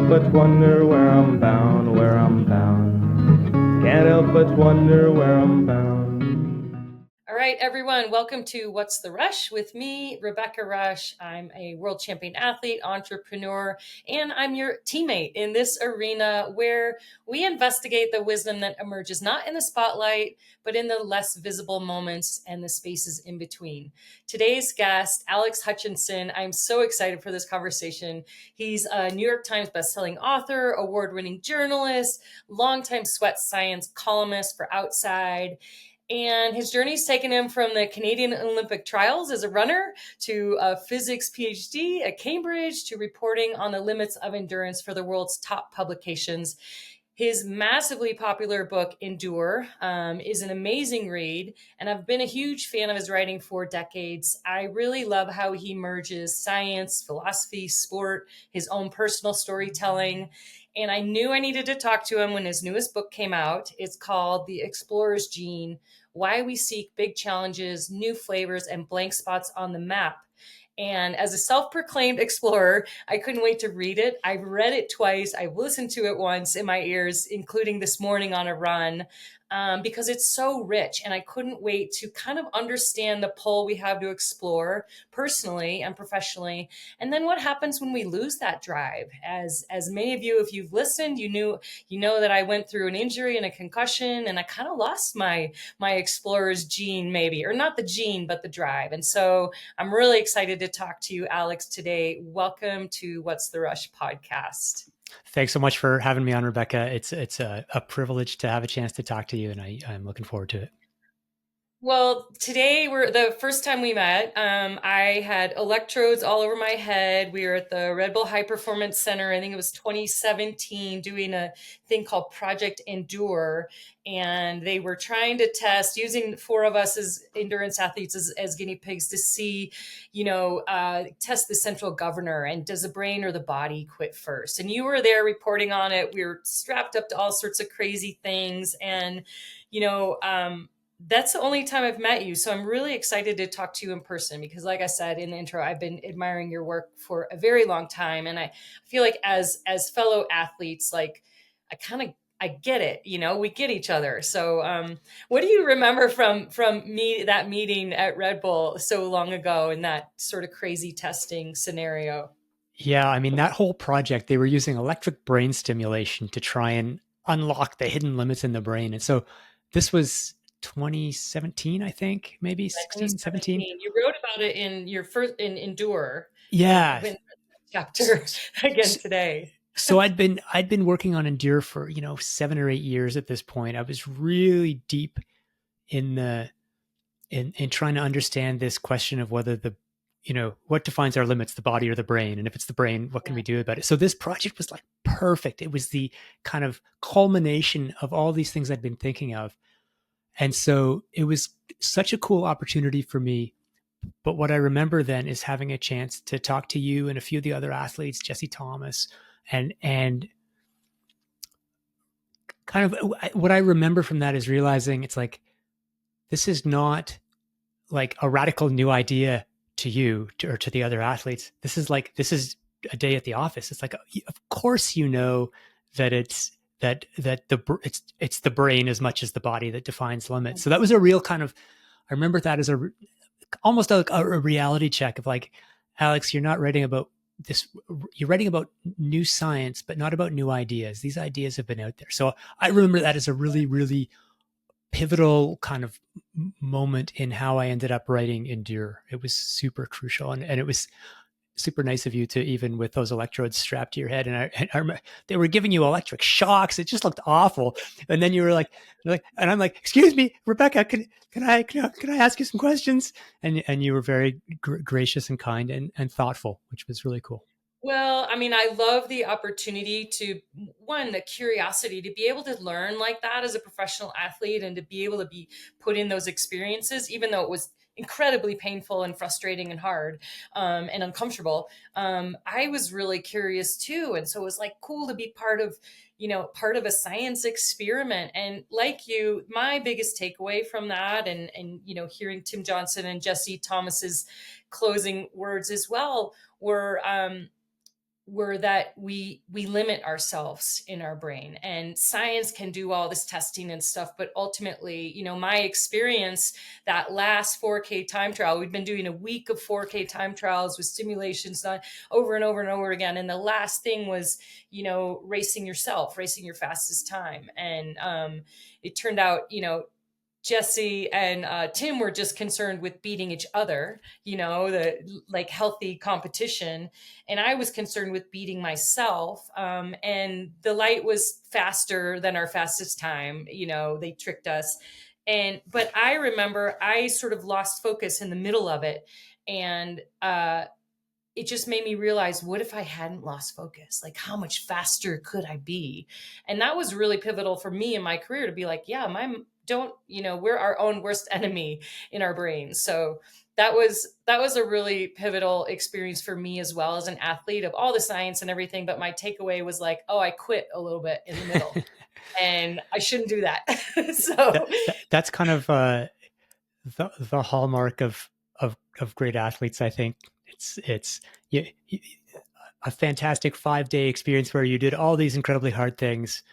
help but wonder where I'm bound, where I'm bound. Can't help but wonder where I'm bound. All right, everyone, welcome to What's the Rush with me, Rebecca Rusch. I'm a world champion athlete, entrepreneur, and I'm your teammate in this arena where we investigate the wisdom that emerges not in the spotlight, but in the less visible moments and the spaces in between. Today's guest, Alex Hutchinson, I'm so excited for this conversation. He's a New York Times bestselling author, award-winning journalist, longtime sweat science columnist for Outside. And his journey's taken him from the Canadian Olympic trials as a runner to a physics PhD at Cambridge to reporting on the limits of endurance for the world's top publications. His massively popular book, Endure, is an amazing read, and I've been a huge fan of his writing for decades. I really love how he merges science, philosophy, sport, his own personal storytelling. And I knew I needed to talk to him when his newest book came out. It's called The Explorer's Gene: Why We Seek Big Challenges, New Flavors, and Blank Spots on the Map. And as a self-proclaimed explorer, I couldn't wait to read it. I've read it twice. I've listened to it once in my ears, including this morning on a run, because it's so rich. And I couldn't wait to kind of understand the pull we have to explore personally and professionally. And then what happens when we lose that drive? As many of you, if you've listened, you know that I went through an injury and a concussion, and I kind of lost my explorer's gene, maybe, or not the gene, but the drive. And so I'm really excited to talk to you, Alex, today. Welcome to What's the Rush podcast. Thanks so much for having me on, Rebecca. It's a privilege to have a chance to talk to you, and I'm looking forward to it. Well, today we're the first time we met. I had electrodes all over my head. We were at the Red Bull High Performance Center. I think it was 2017, doing a thing called Project Endure, and they were trying to test using four of us as endurance athletes as guinea pigs to see, test the central governor and does the brain or the body quit first. And you were there reporting on it. We were strapped up to all sorts of crazy things, and you know. That's the only time I've met you. So I'm really excited to talk to you in person because, like I said in the intro, I've been admiring your work for a very long time. And I feel like as fellow athletes, like I get it, we get each other. So what do you remember from that meeting at Red Bull so long ago in that sort of crazy testing scenario? Yeah, I mean, that whole project, they were using electric brain stimulation to try and unlock the hidden limits in the brain. And so this was 2017, I think, maybe 16, 17. You wrote about it in your first in Endure. Yeah. In chapter again today. So I'd been working on Endure for, 7 or 8 years at this point. I was really deep in trying to understand this question of whether what defines our limits, the body or the brain? And if it's the brain, what can we do about it? So this project was like perfect. It was the kind of culmination of all these things I'd been thinking of. And so it was such a cool opportunity for me. But what I remember then is having a chance to talk to you and a few of the other athletes, Jesse Thomas, and kind of what I remember from that is realizing it's like, this is not like a radical new idea to you or to the other athletes. This is a day at the office. It's like, of course, that it's the brain as much as the body that defines limits. So that was a real kind of, I remember that as almost a reality check of like, Alex, you're not writing about this, you're writing about new science, but not about new ideas. These ideas have been out there. So I remember that as a really, really pivotal kind of moment in how I ended up writing Endure. It was super crucial. And it was super nice of you to, even with those electrodes strapped to your head. And I remember they were giving you electric shocks. It just looked awful. And then you were like, and I'm like, excuse me, Rebecca, can I ask you some questions? And you were very gracious and kind and thoughtful, which was really cool. Well, I mean, I love the opportunity to, one, the curiosity to be able to learn like that as a professional athlete and to be able to be put in those experiences, even though it was incredibly painful and frustrating and hard and uncomfortable. I was really curious too. And so it was like cool to be part of a science experiment. And like you, my biggest takeaway from that and hearing Tim Johnson and Jesse Thomas's closing words as well were, were that we limit ourselves in our brain, and science can do all this testing and stuff, but ultimately, my experience, that last 4K time trial, we've been doing a week of 4K time trials with stimulations done over and over and over again, and the last thing was racing your fastest time. And it turned out Jesse and Tim were just concerned with beating each other, the like healthy competition. And I was concerned with beating myself. And the light was faster than our fastest time. They tricked us. But I remember I sort of lost focus in the middle of it. And it just made me realize, what if I hadn't lost focus? Like, how much faster could I be? And that was really pivotal for me in my career, to be like, yeah, we're our own worst enemy in our brains. So that was a really pivotal experience for me as well, as an athlete, of all the science and everything. But my takeaway was like, oh, I quit a little bit in the middle and I shouldn't do that. So that's kind of the hallmark of great athletes. I think it's a fantastic 5-day experience where you did all these incredibly hard things,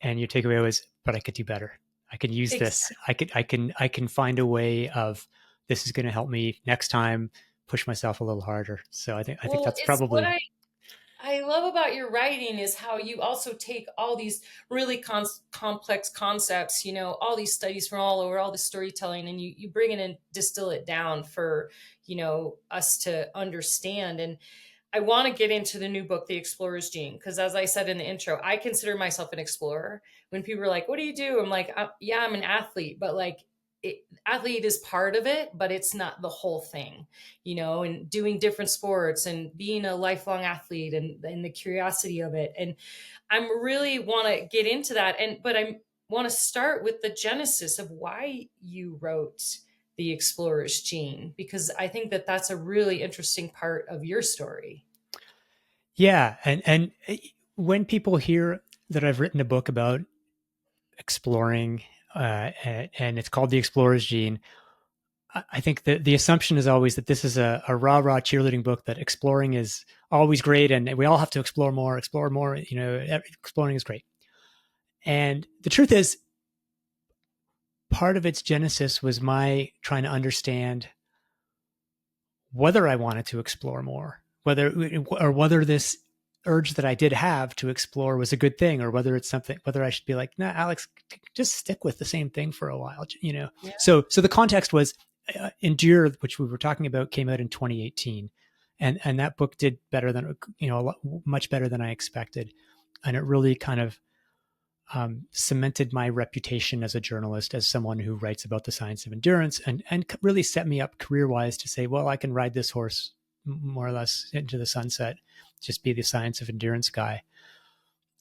and your takeaway was, but I could do better. I can use this. I can find a way of, this is going to help me next time push myself a little harder. So I think that's probably what I love about your writing, is how you also take all these really complex concepts, all these studies from all over, all the storytelling, and you bring it and distill it down for, us to understand. And I want to get into the new book, The Explorer's Gene, because as I said in the intro, I consider myself an explorer. When people are like, what do you do? I'm like, yeah, I'm an athlete, but like, athlete is part of it, but it's not the whole thing, and doing different sports and being a lifelong athlete, and the curiosity of it. And I'm really want to get into that. But I want to start with the genesis of why you wrote The Explorer's Gene, because I think that that's a really interesting part of your story. Yeah. And when people hear that I've written a book about exploring, and it's called The Explorer's Gene, I think the assumption is always that this is a rah cheerleading book, that exploring is always great and we all have to explore more. Exploring is great. And the truth is, part of its genesis was my trying to understand whether I wanted to explore more, whether this urge that I did have to explore was a good thing, or whether it's something, whether I should be like, nah, Alex, just stick with the same thing for a while, Yeah. So the context was Endure, which we were talking about, came out in 2018, and that book did better than, much better than I expected, and it really kind of cemented my reputation as a journalist, as someone who writes about the science of endurance, and really set me up career-wise to say, well, I can ride this horse more or less into the sunset, just be the science of endurance guy,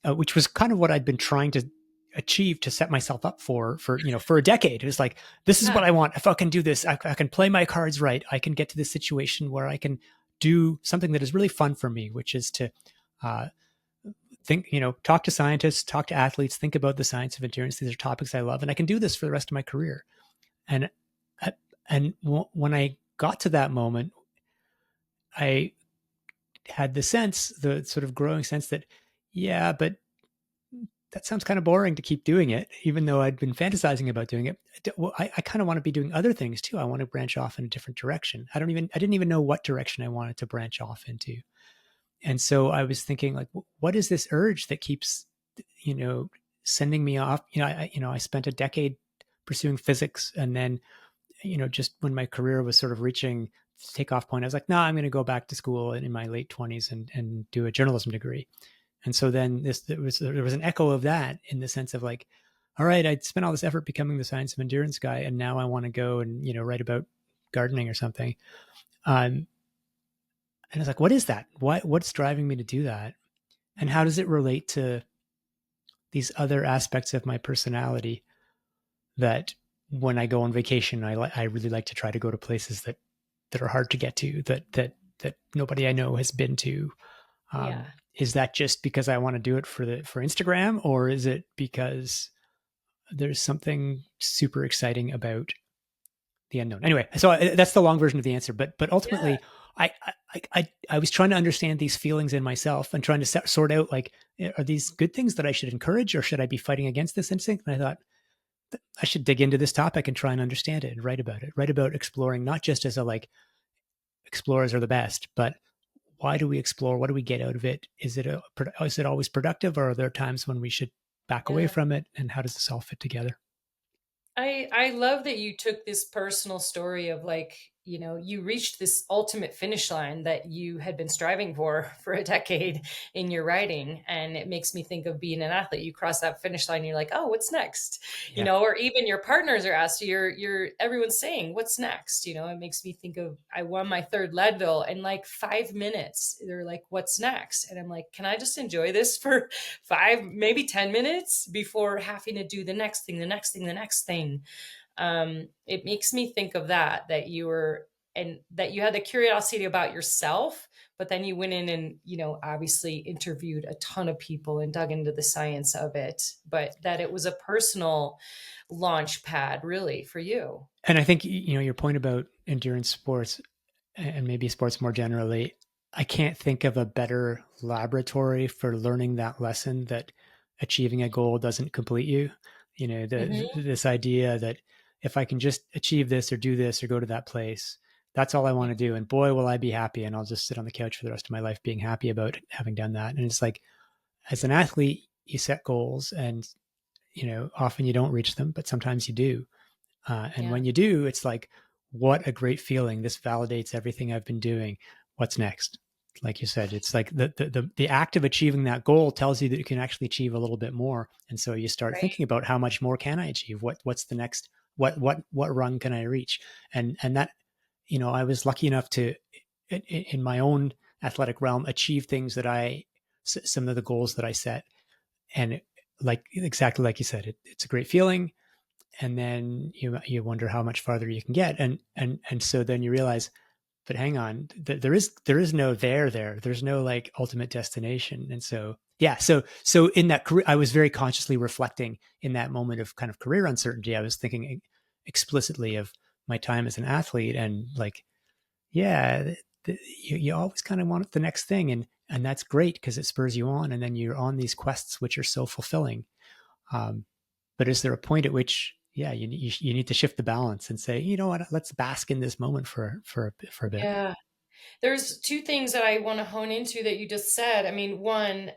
which was kind of what I'd been trying to achieve, to set myself up for a decade. It was like, this is what I want. If I can do this, I can play my cards right. I can get to this situation where I can do something that is really fun for me, which is to talk to scientists, talk to athletes, think about the science of endurance. These are topics I love, and I can do this for the rest of my career. And when I got to that moment, I had the sort of growing sense that, yeah, but that sounds kind of boring to keep doing it, even though I'd been fantasizing about doing it. Well, I kind of want to be doing other things too. I want to branch off in a different direction. I didn't even know what direction I wanted to branch off into. And so I was thinking, like, what is this urge that keeps, sending me off? I spent a decade pursuing physics, and then, just when my career was sort of reaching the takeoff point, I was like, no, I'm going to go back to school in my late 20s and do a journalism degree. And so then there was an echo of that, in the sense of like, all right, I spent all this effort becoming the science of endurance guy, and now I want to go and, write about gardening or something. And I was like, what is that? What's driving me to do that? And how does it relate to these other aspects of my personality, that when I go on vacation, I really like to try to go to places that are hard to get to, that nobody I know has been to. Is that just because I want to do it for Instagram, or is it because there's something super exciting about the unknown? Anyway, so that's the long version of the answer. But ultimately, I was trying to understand these feelings in myself and trying to sort out, like, are these good things that I should encourage, or should I be fighting against this instinct? And I thought, I should dig into this topic and try and understand it and write about it, write about exploring, not just as a, like, explorers are the best, but why do we explore? What do we get out of it? Is it always productive, or are there times when we should back away Yeah. from it? And how does this all fit together? I love that you took this personal story of, like, you reached this ultimate finish line that you had been striving for a decade in your writing. And it makes me think of being an athlete. You cross that finish line, you're like, oh, what's next? Yeah. Or even your partners are asked, everyone's saying, what's next? It makes me think of, I won my third Leadville in like 5 minutes. They're like, what's next? And I'm like, can I just enjoy this for 5, maybe 10 minutes before having to do the next thing, the next thing, the next thing? It makes me think of that you were, and that you had the curiosity about yourself, but then you went in and, obviously interviewed a ton of people and dug into the science of it, but that it was a personal launch pad really for you. And I think, your point about endurance sports, and maybe sports more generally, I can't think of a better laboratory for learning that lesson, that achieving a goal doesn't complete you. This idea that if I can just achieve this or do this or go to that place, that's all I want to do. And boy, will I be happy. And I'll just sit on the couch for the rest of my life being happy about having done that. And it's like, as an athlete, you set goals, and, often you don't reach them, but sometimes you do. And when you do, it's like, what a great feeling. This validates everything I've been doing. What's next? Like you said, it's like the act of achieving that goal tells you that you can actually achieve a little bit more. And so you start thinking about, how much more can I achieve? What's the next, what rung can I reach? And that, I was lucky enough to, in my own athletic realm, achieve things that some of the goals that I set. And exactly like you said, it's a great feeling. And then you wonder how much farther you can get. And so then you realize, but hang on, there is no there. There's no like ultimate destination. And so, yeah. So in that career, I was very consciously reflecting in that moment of kind of career uncertainty. I was thinking explicitly of my time as an athlete, and like, yeah, you always kind of want the next thing. And that's great because it spurs you on. And then you're on these quests, which are so fulfilling. But is there a point at which, you need to shift the balance and say, you know what, let's bask in this moment for a bit. Yeah. There's two things that I want to hone into that you just said. I mean, one,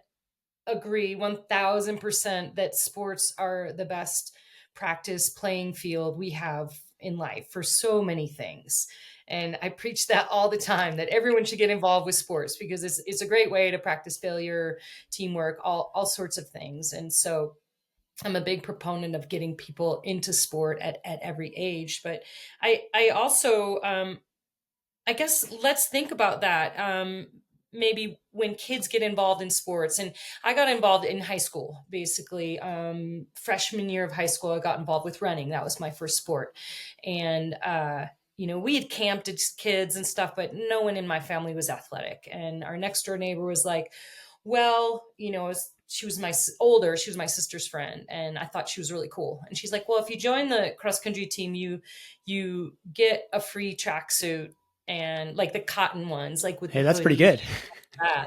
agree 1000% that sports are the best practice playing field we have in life for so many things. And I preach that all the time, that everyone should get involved with sports because it's a great way to practice failure, teamwork, all sorts of things. And so I'm a big proponent of getting people into sport at every age. But I also, I guess let's think about that. Maybe when kids get involved in sports, and I got involved in high school, basically freshman year of high school, I got involved with running. That was my first sport. And, we had camped as kids and stuff, but no one in my family was athletic. And our next door neighbor was like, well, she was my sister's friend. And I thought she was really cool. And she's like, well, if you join the cross country team, you get a free tracksuit, and like the cotton ones, like with, hey, that's pretty good.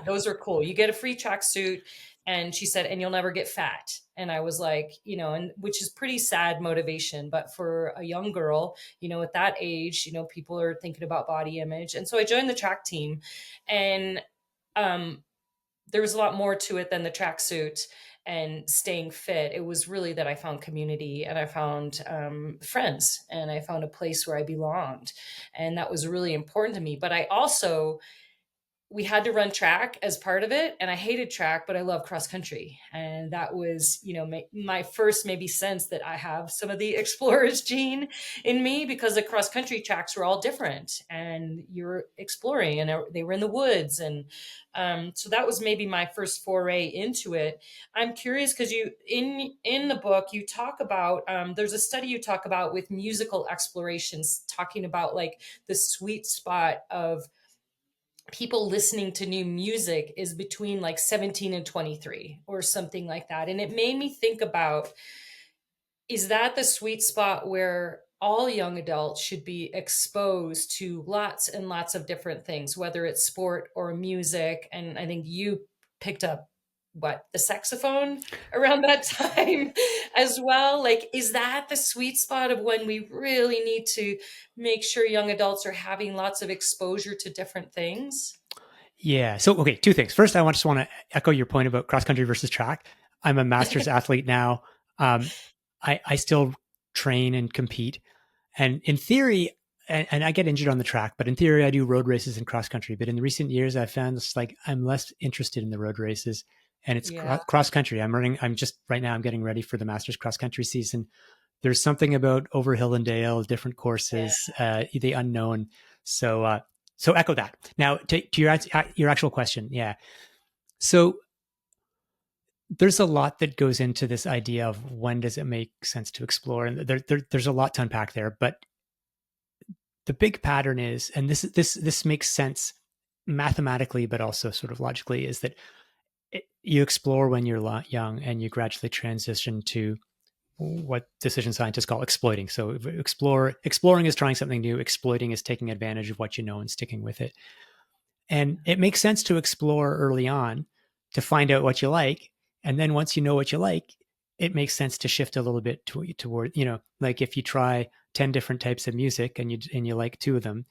Those are cool. You get a free tracksuit. And she said, and you'll never get fat. And I was like, and which is pretty sad motivation, but for a young girl, at that age, people are thinking about body image. And so I joined the track team, and there was a lot more to it than the tracksuit and staying fit. It was really that I found community, and I found friends, and I found a place where I belonged. And that was really important to me. But we had to run track as part of it. And I hated track, but I love cross country. And that was, my first maybe sense that I have some of the explorer's gene in me, because the cross country tracks were all different and you're exploring, and they were in the woods. And so that was maybe my first foray into it. I'm curious because in the book, you talk about, there's a study you talk about with musical explorations, talking about like the sweet spot of people listening to new music is between like 17 and 23 or something like that. And it made me think about, is that the sweet spot where all young adults should be exposed to lots and lots of different things, whether it's sport or music. And I think you picked up the saxophone around that time as well. Like, is that the sweet spot of when we really need to make sure young adults are having lots of exposure to different things? Yeah. So, okay, two things. First, I just want to echo your point about cross country versus track. I'm a master's athlete now. I still train and compete. And in theory, and I get injured on the track, but in theory, I do road races and cross country. But in the recent years, I've found it's like I'm less interested in the road races, and it's Yeah. cross country. I'm just right now, I'm getting ready for the Masters cross country season. There's something about over hill and dale, different courses, the unknown. So echo that. Now to your actual question. Yeah. So there's a lot that goes into this idea of when does it make sense to explore, and there's a lot to unpack there. But the big pattern is, and this makes sense mathematically, but also sort of logically, is that you explore when you're young, and you gradually transition to what decision scientists call exploiting. So exploring is trying something new. Exploiting is taking advantage of what you know and sticking with it. And it makes sense to explore early on to find out what you like. And then once you know what you like, it makes sense to shift a little bit toward, like if you try 10 different types of music and you like two of them,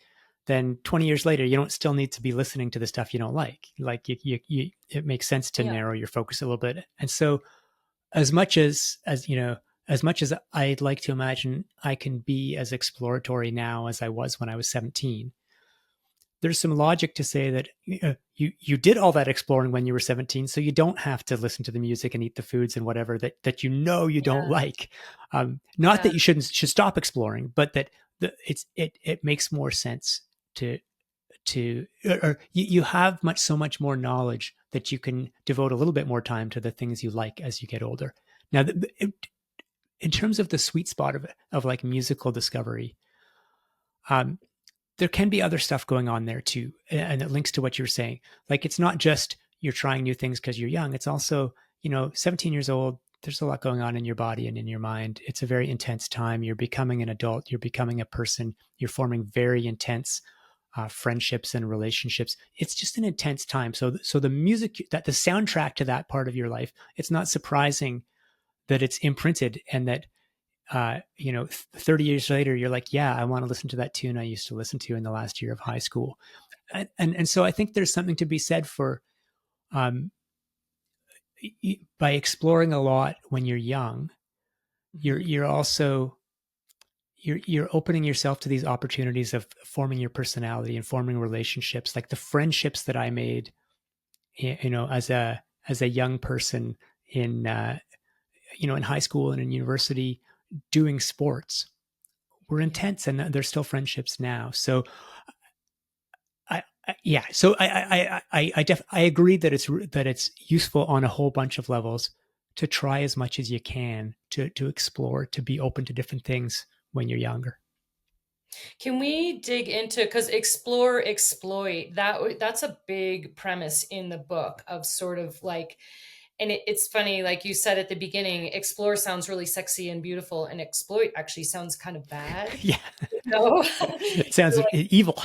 then 20 years later, you don't still need to be listening to the stuff you don't like. Like it makes sense to narrow your focus a little bit. And so as much as I'd like to imagine I can be as exploratory now as I was when I was 17, there's some logic to say that you did all that exploring when you were 17, so you don't have to listen to the music and eat the foods and whatever that you don't like. Not that you should stop exploring, but that it makes more sense to or you have so much more knowledge that you can devote a little bit more time to the things you like as you get older. Now, in terms of the sweet spot of like musical discovery, there can be other stuff going on there too. And it links to what you're saying. Like, it's not just you're trying new things because you're young. It's also, 17 years old, there's a lot going on in your body and in your mind. It's a very intense time. You're becoming an adult. You're becoming a person. You're forming very intense friendships and relationships. It's just an intense time. So the music, that the soundtrack to that part of your life, it's not surprising that it's imprinted, and that 30 years later, you're like, yeah, I want to listen to that tune I used to listen to in the last year of high school. And so I think there's something to be said for, by exploring a lot when you're young, you're also, you're opening yourself to these opportunities of forming your personality and forming relationships. Like the friendships that I made, as a young person in high school and in university, doing sports, were intense, and they're still friendships now. So I agree that it's useful on a whole bunch of levels to try as much as you can to explore, to be open to different things when you're younger. Can we dig into, because explore, exploit, that's a big premise in the book of sort of like, and it's funny, like you said at the beginning, explore sounds really sexy and beautiful, and exploit actually sounds kind of bad. Yeah. No, It sounds like evil.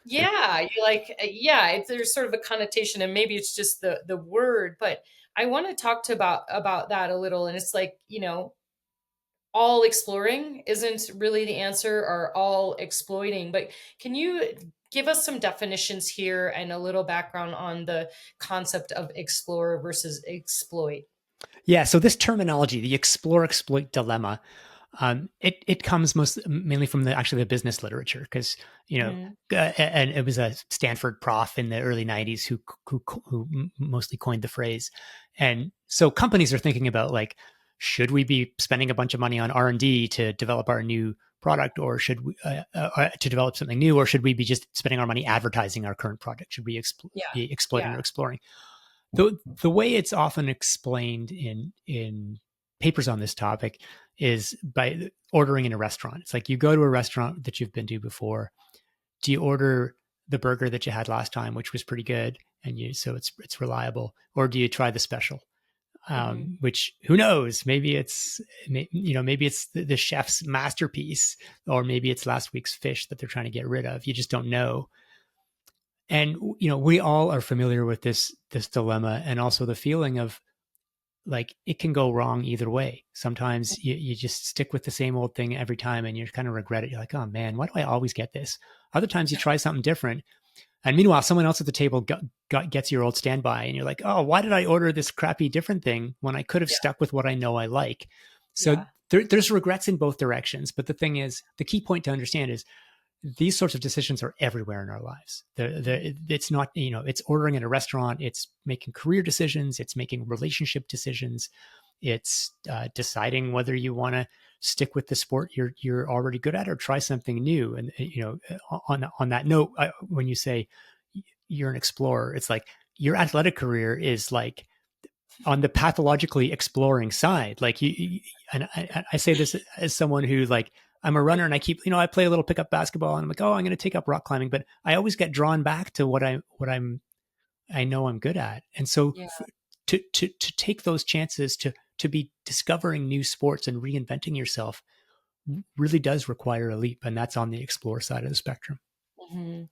Yeah, you're like, there's sort of a connotation, and maybe it's just the word, but I want to talk about that a little. And it's like, all exploring isn't really the answer, or all exploiting. But can you give us some definitions here and a little background on the concept of explore versus exploit? Yeah. So this terminology, the explore exploit dilemma, it comes mainly from the business literature, because and it was a Stanford prof in the early '90s who mostly coined the phrase. And so companies are thinking about, like, should we be spending a bunch of money on R&D to develop our new product, or should we to develop something new, or should we be just spending our money advertising our current product? Should we be exploiting or exploring? The way it's often explained in papers on this topic is by ordering in a restaurant. It's like, you go to a restaurant that you've been to before. Do you order the burger that you had last time, which was pretty good, and so it's reliable, or do you try the special? which who knows? Maybe it's maybe it's the chef's masterpiece, or maybe it's last week's fish that they're trying to get rid of. You just don't know. And we all are familiar with this dilemma, and also the feeling of like it can go wrong either way. Sometimes you just stick with the same old thing every time, and you kind of regret it. You're like, oh man, why do I always get this? Other times you try something different, and meanwhile, someone else at the table gets your old standby, and you're like, oh, why did I order this crappy different thing when I could have stuck with what I know I like? So there's regrets in both directions. But the thing is, the key point to understand is these sorts of decisions are everywhere in our lives. It's not, it's ordering at a restaurant, it's making career decisions, it's making relationship decisions, it's deciding whether you want to stick with the sport you're already good at or try something new. And on that note, when you say you're an explorer, it's like your athletic career is like on the pathologically exploring side. Like and I say this as someone who like, I'm a runner and I keep, I play a little pickup basketball and I'm like, oh, I'm going to take up rock climbing, but I always get drawn back to what I know I'm good at. And so to take those chances to be discovering new sports and reinventing yourself really does require a leap. And that's on the explore side of the spectrum. Mm-hmm.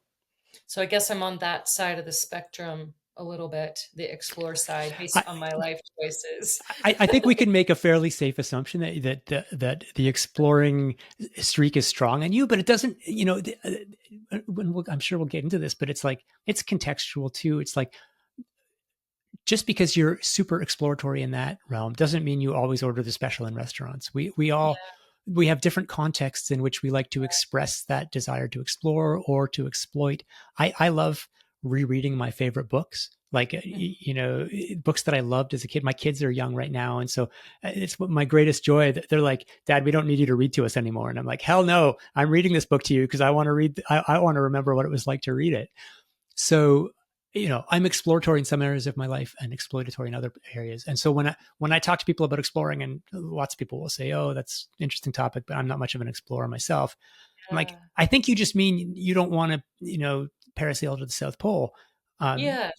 So I guess I'm on that side of the spectrum a little bit, the explore side, based on my life choices. I think we can make a fairly safe assumption that the exploring streak is strong in you, but it doesn't, I'm sure we'll get into this, but it's like, it's contextual too. It's like, just because you're super exploratory in that realm doesn't mean you always order the special in restaurants. We have different contexts in which we like to express that desire to explore or to exploit. I love rereading my favorite books, like, books that I loved as a kid. My kids are young right now. And so it's my greatest joy that they're like, Dad, we don't need you to read to us anymore. And I'm like, hell no, I'm reading this book to you because I want to read. I want to remember what it was like to read it. So, I'm exploratory in some areas of my life and exploitatory in other areas. And so when I talk to people about exploring, and lots of people will say, oh, that's an interesting topic, but I'm not much of an explorer myself. I'm like, I think you just mean you don't want to, parasail to the South Pole. You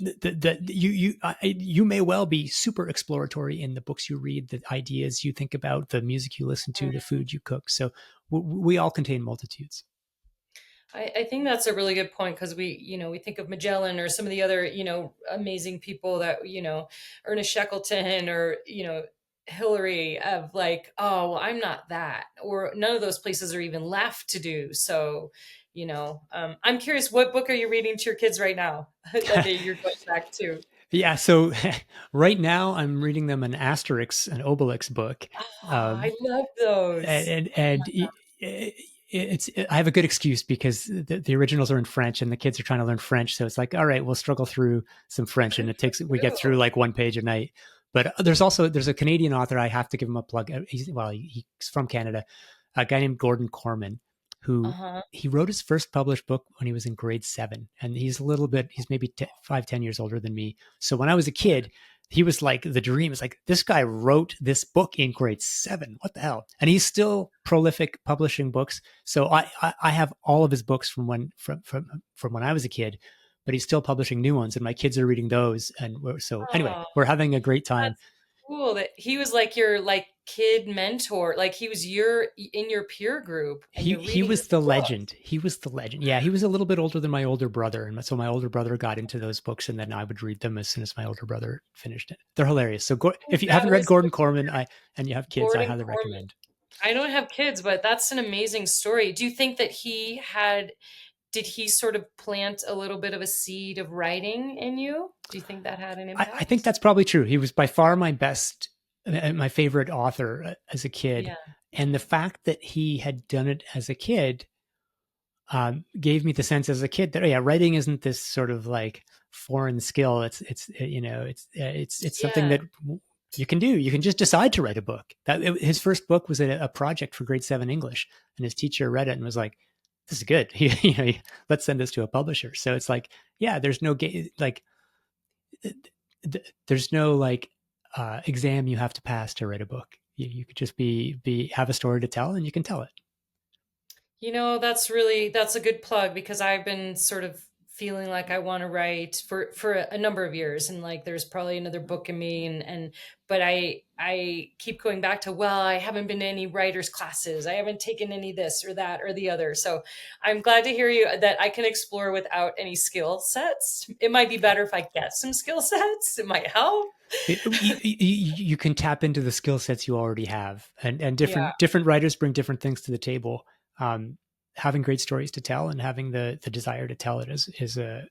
may well be super exploratory in the books you read, the ideas you think about, the music you listen to, the food you cook. So we all contain multitudes. I think that's a really good point, because we think of Magellan or some of the other, amazing people that, Ernest Shackleton or, Hillary, of like, oh, well, I'm not that, or none of those places are even left to do. So, I'm curious, what book are you reading to your kids right now that you're going back to? Yeah. So right now I'm reading them an Asterix, an Obelix book. Oh, I love those. I have a good excuse because the originals are in French and the kids are trying to learn French. So it's like, all right, we'll struggle through some French, and we get through like one page a night. But there's a Canadian author. I have to give him a plug. He's from Canada, a guy named Gordon Corman, who he wrote his first published book when he was in grade 7. And he's maybe 5-10 years older than me. So when I was a kid, he was like the dream. It's like, this guy wrote this book in grade 7. What the hell? And he's still prolific publishing books. So I have all of his books from when I was a kid, but he's still publishing new ones, and my kids are reading those. And anyway, we're having a great time. That's cool that he was like your kid mentor, like he was in your peer group. And he was the legend. He was the legend. Yeah, he was a little bit older than my older brother, and so my older brother got into those books, and then I would read them as soon as my older brother finished it. They're hilarious. So if you haven't read Gordon Corman, and you have kids, I highly recommend. I don't have kids, but that's an amazing story. Do you think that did he sort of plant a little bit of a seed of writing in you? Do you think that had an impact? I think that's probably true. He was by far my favorite author as a kid. Yeah. And the fact that he had done it as a kid gave me the sense as a kid that, writing isn't this sort of like foreign skill. It's something that you can do. You can just decide to write a book. His first book was a project for grade 7 English, and his teacher read it and was like, this is good. Let's send this to a publisher. So it's like, there's no exam you have to pass to write a book. You could just have a story to tell, and you can tell it. That's a good plug, because I've been sort of feeling like I want to write for a number of years, and like there's probably another book in me, and but I keep going back to, well, I haven't been to any writers classes, I haven't taken any this or that or the other. So I'm glad to hear you that I can explore without any skill sets. It might be better if I get some skill sets. It might help. You can tap into the skill sets you already have, and Yeah. different writers bring different things to the table. Having great stories to tell and having the desire to tell it is a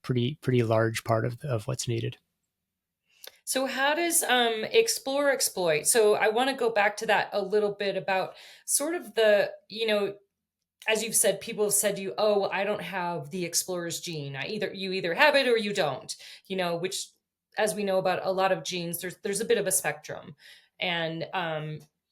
pretty large part of what's needed. So how does explore exploit? So I want to go back to that a little bit about sort of the, as you've said, people have said to you, oh, I don't have the explorer's gene. You either have it or you don't, which, as we know about a lot of genes, there's a bit of a spectrum. And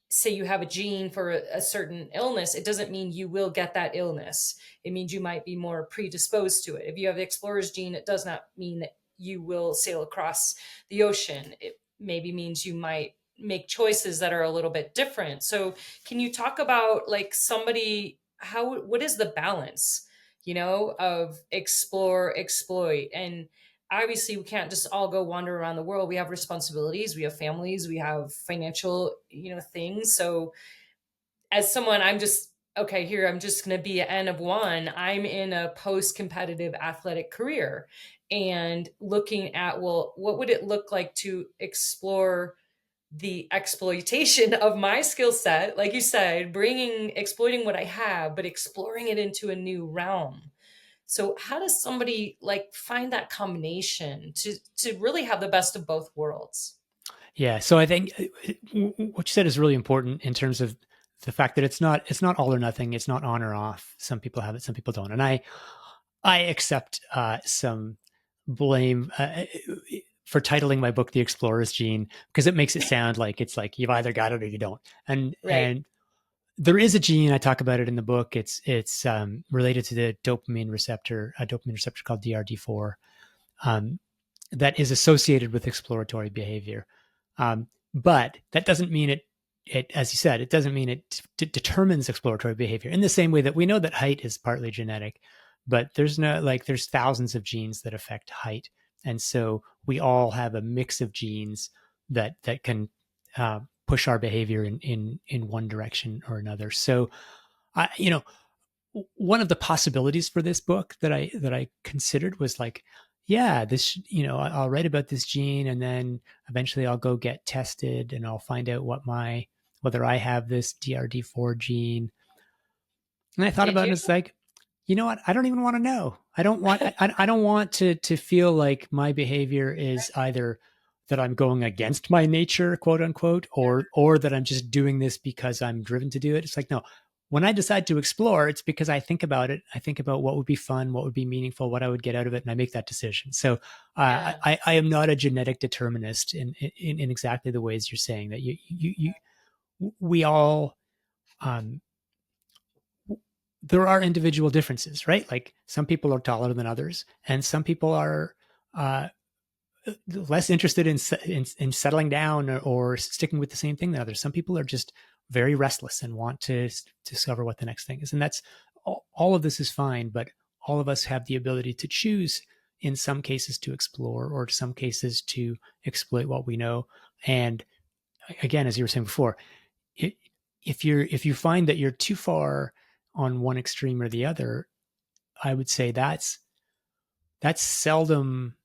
say you have a gene for a certain illness, it doesn't mean you will get that illness. It means you might be more predisposed to it. If you have the explorer's gene, it does not mean that you will sail across the ocean. It maybe means you might make choices that are a little bit different. So can you talk about like somebody, what is the balance, of explore, exploit? And obviously we can't just all go wander around the world. We have responsibilities, we have families, we have financial, things. So as someone, I'm just, okay, here, I'm just going to be an N of one. I'm in a post-competitive athletic career and looking at, well, what would it look like to explore the exploitation of my skill set, like you said, exploiting what I have, but exploring it into a new realm. So how does somebody like find that combination to really have the best of both worlds? Yeah, so I think what you said is really important in terms of the fact that it's not all or nothing. It's not on or off. Some people have it, some people don't, and I accept some blame for titling my book "The Explorer's Gene" because it makes it sound like it's like you've either got it or you don't. And there is a gene. I talk about it in the book. It's related to the dopamine receptor, a dopamine receptor called DRD4, that is associated with exploratory behavior. But that doesn't mean it, as you said, it doesn't mean it determines exploratory behavior in the same way that we know that height is partly genetic, but there's thousands of genes that affect height. And so we all have a mix of genes that can push our behavior in one direction or another. So, one of the possibilities for this book that I considered was like, yeah, this, I'll write about this gene and then eventually I'll go get tested and I'll find out whether I have this DRD4 gene. And I thought about it, and it's like, you know what? I don't even want to know. I don't want to feel like my behavior is either that I'm going against my nature, quote unquote, or that I'm just doing this because I'm driven to do it. It's like, no, when I decide to explore, it's because I think about it. I think about what would be fun, what would be meaningful, what I would get out of it, and I make that decision. So I am not a genetic determinist in exactly the ways you're saying that we all, there are individual differences, right? Like some people are taller than others, and some people are less interested in settling down or sticking with the same thing than others. Some people are just very restless and want to discover what the next thing is. And that's all of this is fine, but all of us have the ability to choose in some cases to explore or some cases to exploit what we know. And again, as you were saying before, if you find that you're too far on one extreme or the other, I would say that's seldom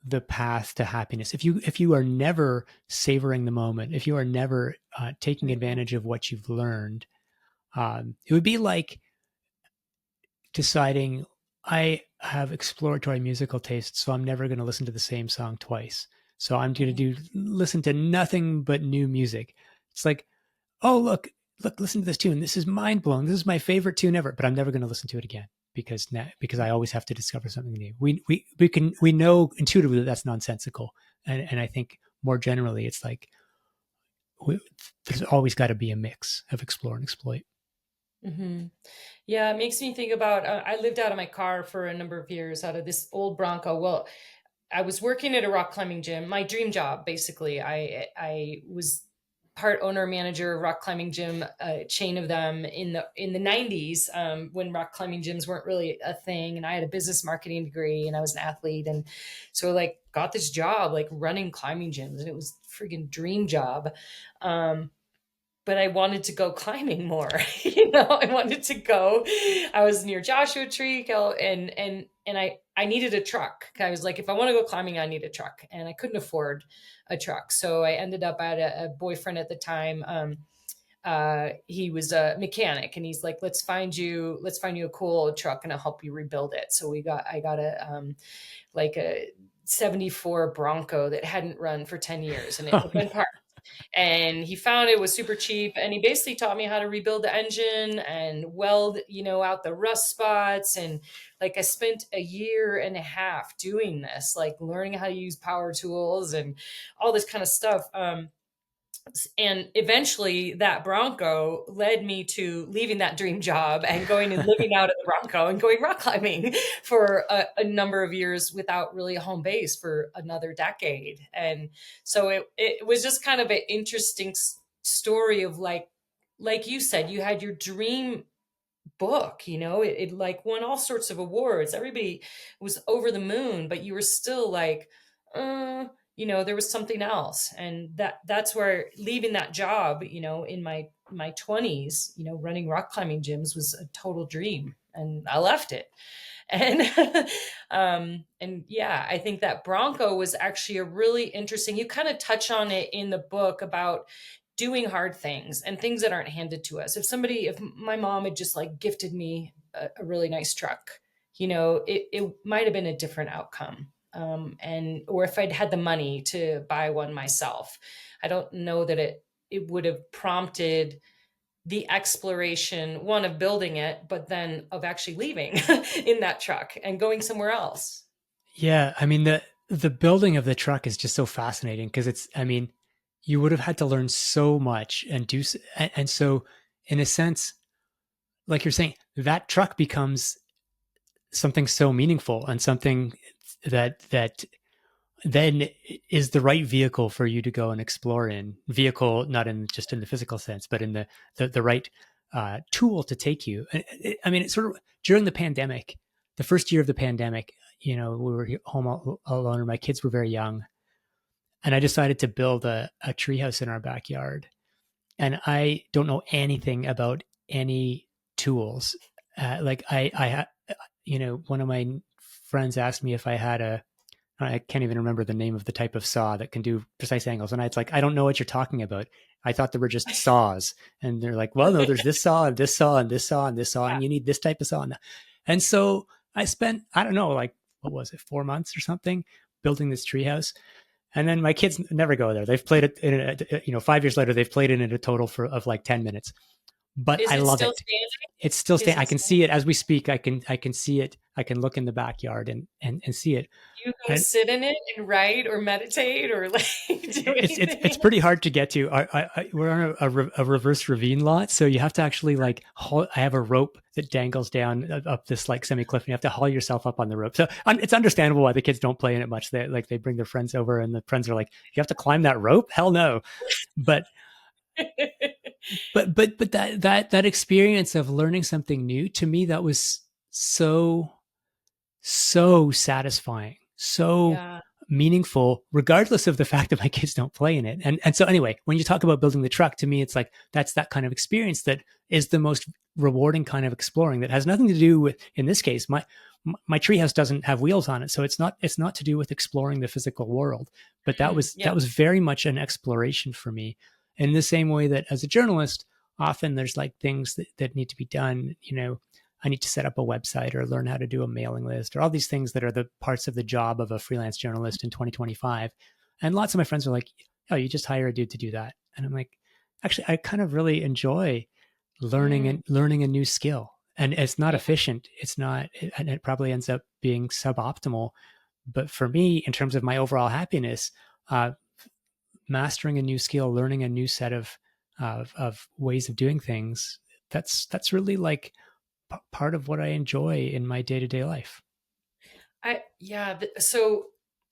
the path to happiness. If you are never savoring the moment, if you are never taking advantage of what you've learned, it would be like deciding I have exploratory musical tastes, so I'm never going to listen to the same song twice. So I'm going to listen to nothing but new music. It's like, oh, look, listen to this tune. This is mind blowing. This is my favorite tune ever, but I'm never going to listen to it again because I always have to discover something new. We know intuitively that that's nonsensical. And I think more generally, it's like, there's always got to be a mix of explore and exploit. Mm-hmm. Yeah, it makes me think about, I lived out of my car for a number of years out of this old Bronco. Well, I was working at a rock climbing gym, my dream job, basically. I was part owner manager of rock climbing gym, a chain of them in the 90s, when rock climbing gyms weren't really a thing. And I had a business marketing degree and I was an athlete. And so like got this job, like running climbing gyms, and it was a freaking dream job. But I wanted to go climbing more. I wanted to go. I was near Joshua Tree, and I needed a truck. I was like, if I want to go climbing, I need a truck, and I couldn't afford a truck. So I ended up, I had a boyfriend at the time. He was a mechanic, and he's like, let's find you a cool old truck, and I'll help you rebuild it. So I got like a 74 Bronco that hadn't run for 10 years, and it had been parked. And he found it was super cheap, and he basically taught me how to rebuild the engine and weld, out the rust spots. And like I spent a year and a half doing this, like learning how to use power tools and all this kind of stuff. And eventually that Bronco led me to leaving that dream job and going and living out of the Bronco and going rock climbing for a number of years without really a home base for another decade. And so it was just kind of an interesting story of like you said, you had your dream book, it like won all sorts of awards. Everybody was over the moon, but you were still like, there was something else. And that's where leaving that job, in my 20s, running rock climbing gyms was a total dream, and I left it. And and yeah, I think that Bronco was actually a really interesting, you kind of touch on it in the book about doing hard things and things that aren't handed to us. If my mom had just like gifted me a really nice truck, it might have been a different outcome. Or if I'd had the money to buy one myself, I don't know that it would have prompted the exploration, one, of building it, but then of actually leaving in that truck and going somewhere else. Yeah, I mean the building of the truck is just so fascinating because you would have had to learn so much and and so in a sense, like you're saying, that truck becomes something so meaningful and something that then is the right vehicle for you to go and explore in. Vehicle, not in just in the physical sense, but in the right tool to take you. It's sort of during the pandemic, the first year of the pandemic, we were home alone and my kids were very young. And I decided to build a treehouse in our backyard. And I don't know anything about any tools. One of my friends asked me if I had I can't even remember the name of the type of saw that can do precise angles. And it's like, I don't know what you're talking about. I thought they were just saws. And they're like, well, no, there's this saw and this saw and this saw and this saw, and you need this type of saw. And so I spent, I don't know, like, what was it, 4 months or something building this treehouse. And then my kids never go there. They've played it 5 years later, they've played it in a total of like 10 minutes. But I love it. It's still standing. I can see it as we speak. I can see it. I can look in the backyard and see it. You go sit in it and write or meditate or like do anything. It's pretty hard to get to. We're on a reverse ravine lot, so you have to actually I have a rope that dangles down up this like semi cliff, and you have to haul yourself up on the rope. So it's understandable why the kids don't play in it much. They bring their friends over, and the friends are like, "You have to climb that rope? Hell no!" But that experience of learning something new, to me, that was so satisfying, meaningful, regardless of the fact that my kids don't play in it. And so anyway, when you talk about building the truck, to me, it's like, that's that kind of experience that is the most rewarding kind of exploring, that has nothing to do with, in this case, my treehouse doesn't have wheels on it. So it's not to do with exploring the physical world, but that was very much an exploration for me. In the same way that as a journalist, often there's like things that need to be done. I need to set up a website or learn how to do a mailing list, or all these things that are the parts of the job of a freelance journalist in 2025. And lots of my friends are like, "Oh, you just hire a dude to do that." And I'm like, actually, I kind of really enjoy learning a new skill. And it's not efficient. It's not, and it probably ends up being suboptimal. But for me, in terms of my overall happiness, mastering a new skill, learning a new set of ways of doing things, that's really like part of what I enjoy in my day-to-day life. So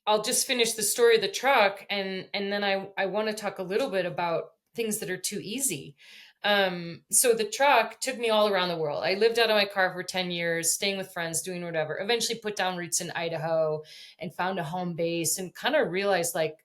I'll just finish the story of the truck, and then I want to talk a little bit about things that are too easy. So the truck took me all around the world. I lived out of my car for 10 years, staying with friends, doing whatever. Eventually put down roots in Idaho and found a home base and kind of realized like,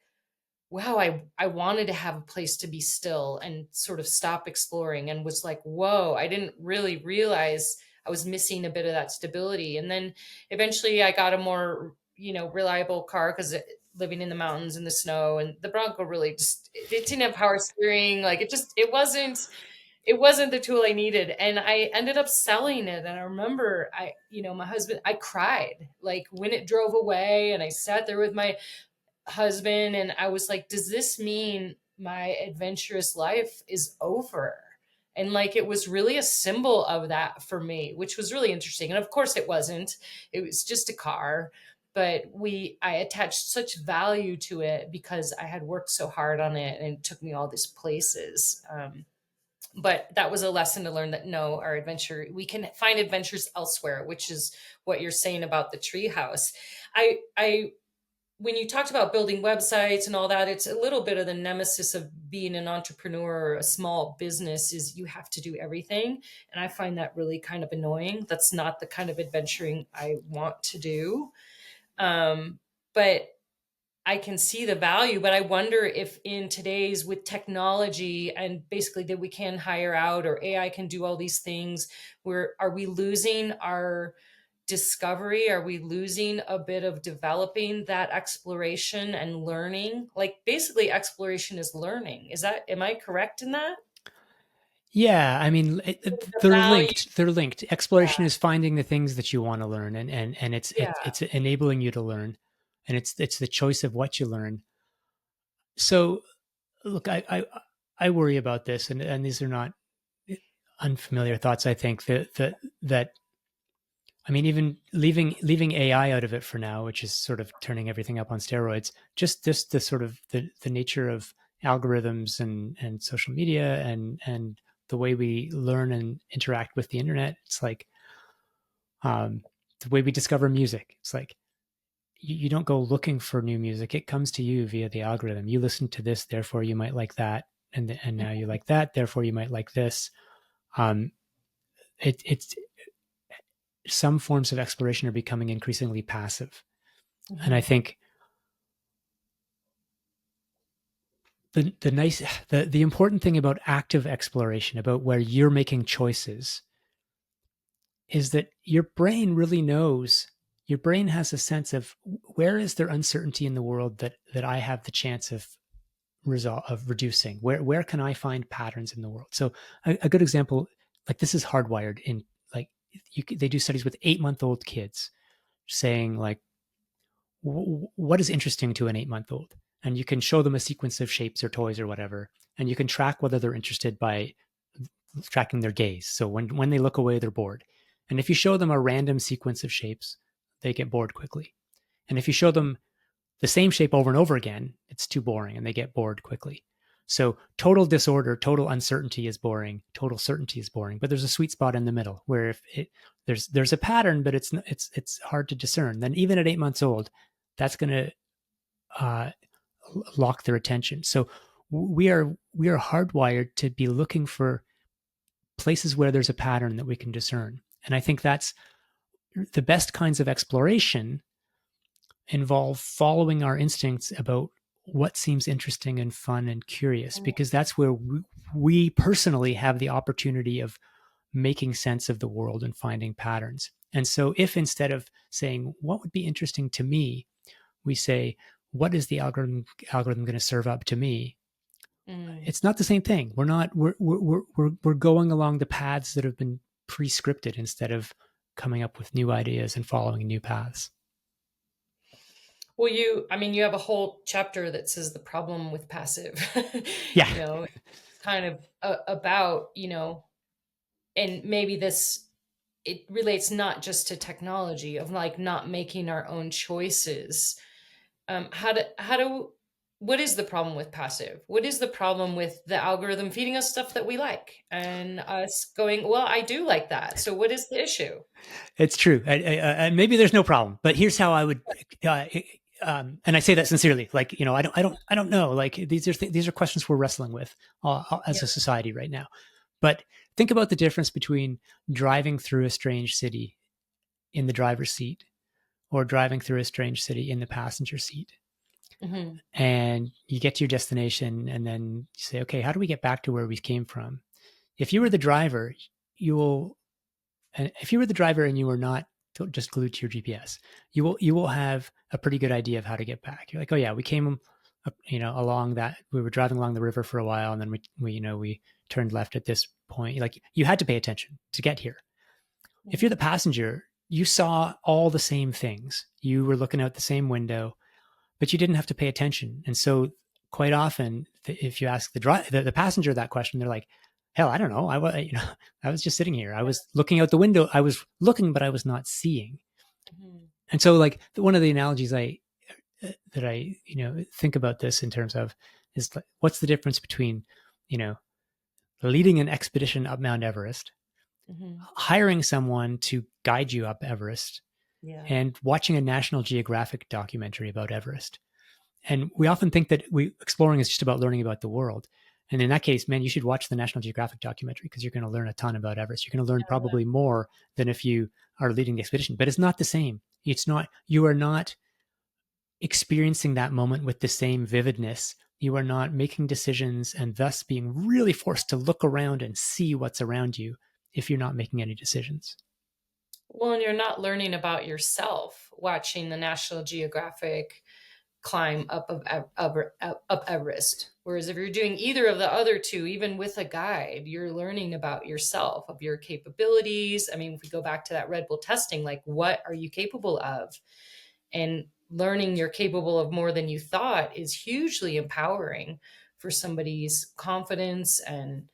wow, I wanted to have a place to be still and sort of stop exploring, and was like, whoa, I didn't really realize I was missing a bit of that stability. And then eventually I got a more, reliable car because living in the mountains in the snow, and the Bronco really just, it didn't have power steering. Like it wasn't the tool I needed. And I ended up selling it. And I remember my husband, I cried like when it drove away, and I sat there with my husband and I was like, does this mean my adventurous life is over? And like it was really a symbol of that for me, which was really interesting. And of course it wasn't. It was just a car, but I attached such value to it because I had worked so hard on it and it took me all these places. But that was a lesson to learn that no, we can find adventures elsewhere, which is what you're saying about the treehouse. I when you talked about building websites and all that, it's a little bit of the nemesis of being an entrepreneur or a small business is you have to do everything. And I find that really kind of annoying. That's not the kind of adventuring I want to do. But I can see the value, but I wonder if in today's with technology and basically that we can hire out or AI can do all these things, are we losing our discovery? Are we losing a bit of developing that exploration and learning? Like basically exploration is learning. Am I correct in that? Yeah, I mean, The they're value. linked. They're linked. Exploration is finding the things that you want to learn, and Yeah. it's enabling you to learn, and it's the choice of what you learn. So, look, I worry about this, and these are not unfamiliar thoughts. I think that I mean, even leaving AI out of it for now, which is sort of turning everything up on steroids. Just the sort of the nature of algorithms and social media and the way we learn and interact with the internet. It's like the way we discover music. It's like you don't go looking for new music; it comes to you via the algorithm. You listen to this, therefore you might like that, and now you like that, therefore you might like this. Um, it's some forms of exploration are becoming increasingly passive. And I Mhm. think the important thing about active exploration, about where you're making choices, is that your brain really knows. Your brain has a sense of where is there uncertainty in the world that I have the chance of reducing. Where can I find patterns in the world? So a good example, like this is hardwired in, like they do studies with 8-month-old kids saying like what is interesting to an 8-month-old, and you can show them a sequence of shapes or toys or whatever, and you can track whether they're interested by tracking their gaze. So when they look away, they're bored. And if you show them a random sequence of shapes, they get bored quickly. And if you show them the same shape over and over again, it's too boring and they get bored quickly. So total disorder, total uncertainty is boring. Total certainty is boring. But there's a sweet spot in the middle where if there's a pattern, but it's hard to discern. Then even at 8 months old, that's going to uh, lock their attention. So we are hardwired to be looking for places where there's a pattern that we can discern. And I think that's the best kinds of exploration involve following our instincts about what seems interesting and fun and curious, because that's where we personally have the opportunity of making sense of the world and finding patterns. And so if instead of saying what would be interesting to me, we say what is the algorithm going to serve up to me, Mm. it's not the same thing. We're going along the paths that have been pre-scripted instead of coming up with new ideas and following new paths. Well, you have a whole chapter that says the problem with passive, Yeah, kind of about, and maybe it relates not just to technology of like not making our own choices. What is the problem with passive? What is the problem with the algorithm feeding us stuff that we like and us going, well, I do like that. So what is the issue? it's true. Maybe there's no problem, but here's how I would and I say that sincerely, like, you know, I don't know, like these are questions we're wrestling with as a society right now. But think about the difference between driving through a strange city in the driver's seat or driving through a strange city in the passenger seat. Mm-hmm. And you get to your destination and then you say, okay, how do we get back to where we came from? If you were the driver, and you were not just glued to your GPS, you will have a pretty good idea of how to get back. You're like, oh yeah, we came, along that. We were driving along the river for a while, and then we turned left at this point. Like, you had to pay attention to get here. Mm-hmm. If you're the passenger, you saw all the same things. You were looking out the same window, but you didn't have to pay attention. And so, quite often, if you ask the passenger that question, they're like, hell, I don't know. I was just sitting here. I was looking out the window. I was looking, but I was not seeing. Mm-hmm. And so, like, one of the analogies that I think about this in terms of is, like, what's the difference between, leading an expedition up Mount Everest, mm-hmm. hiring someone to guide you up Everest, and watching a National Geographic documentary about Everest. And we often think that exploring is just about learning about the world. And in that case, man, you should watch the National Geographic documentary, because you're going to learn a ton about Everest. You're going to learn probably more than if you are leading the expedition, but it's not the same. You are not experiencing that moment with the same vividness. You are not making decisions and thus being really forced to look around and see what's around you if you're not making any decisions. Well, and you're not learning about yourself watching the National Geographic climb up Everest. Whereas if you're doing either of the other two, even with a guide, you're learning about yourself, of your capabilities. I mean, if we go back to that Red Bull testing, like, what are you capable of? And learning you're capable of more than you thought is hugely empowering for somebody's confidence. And,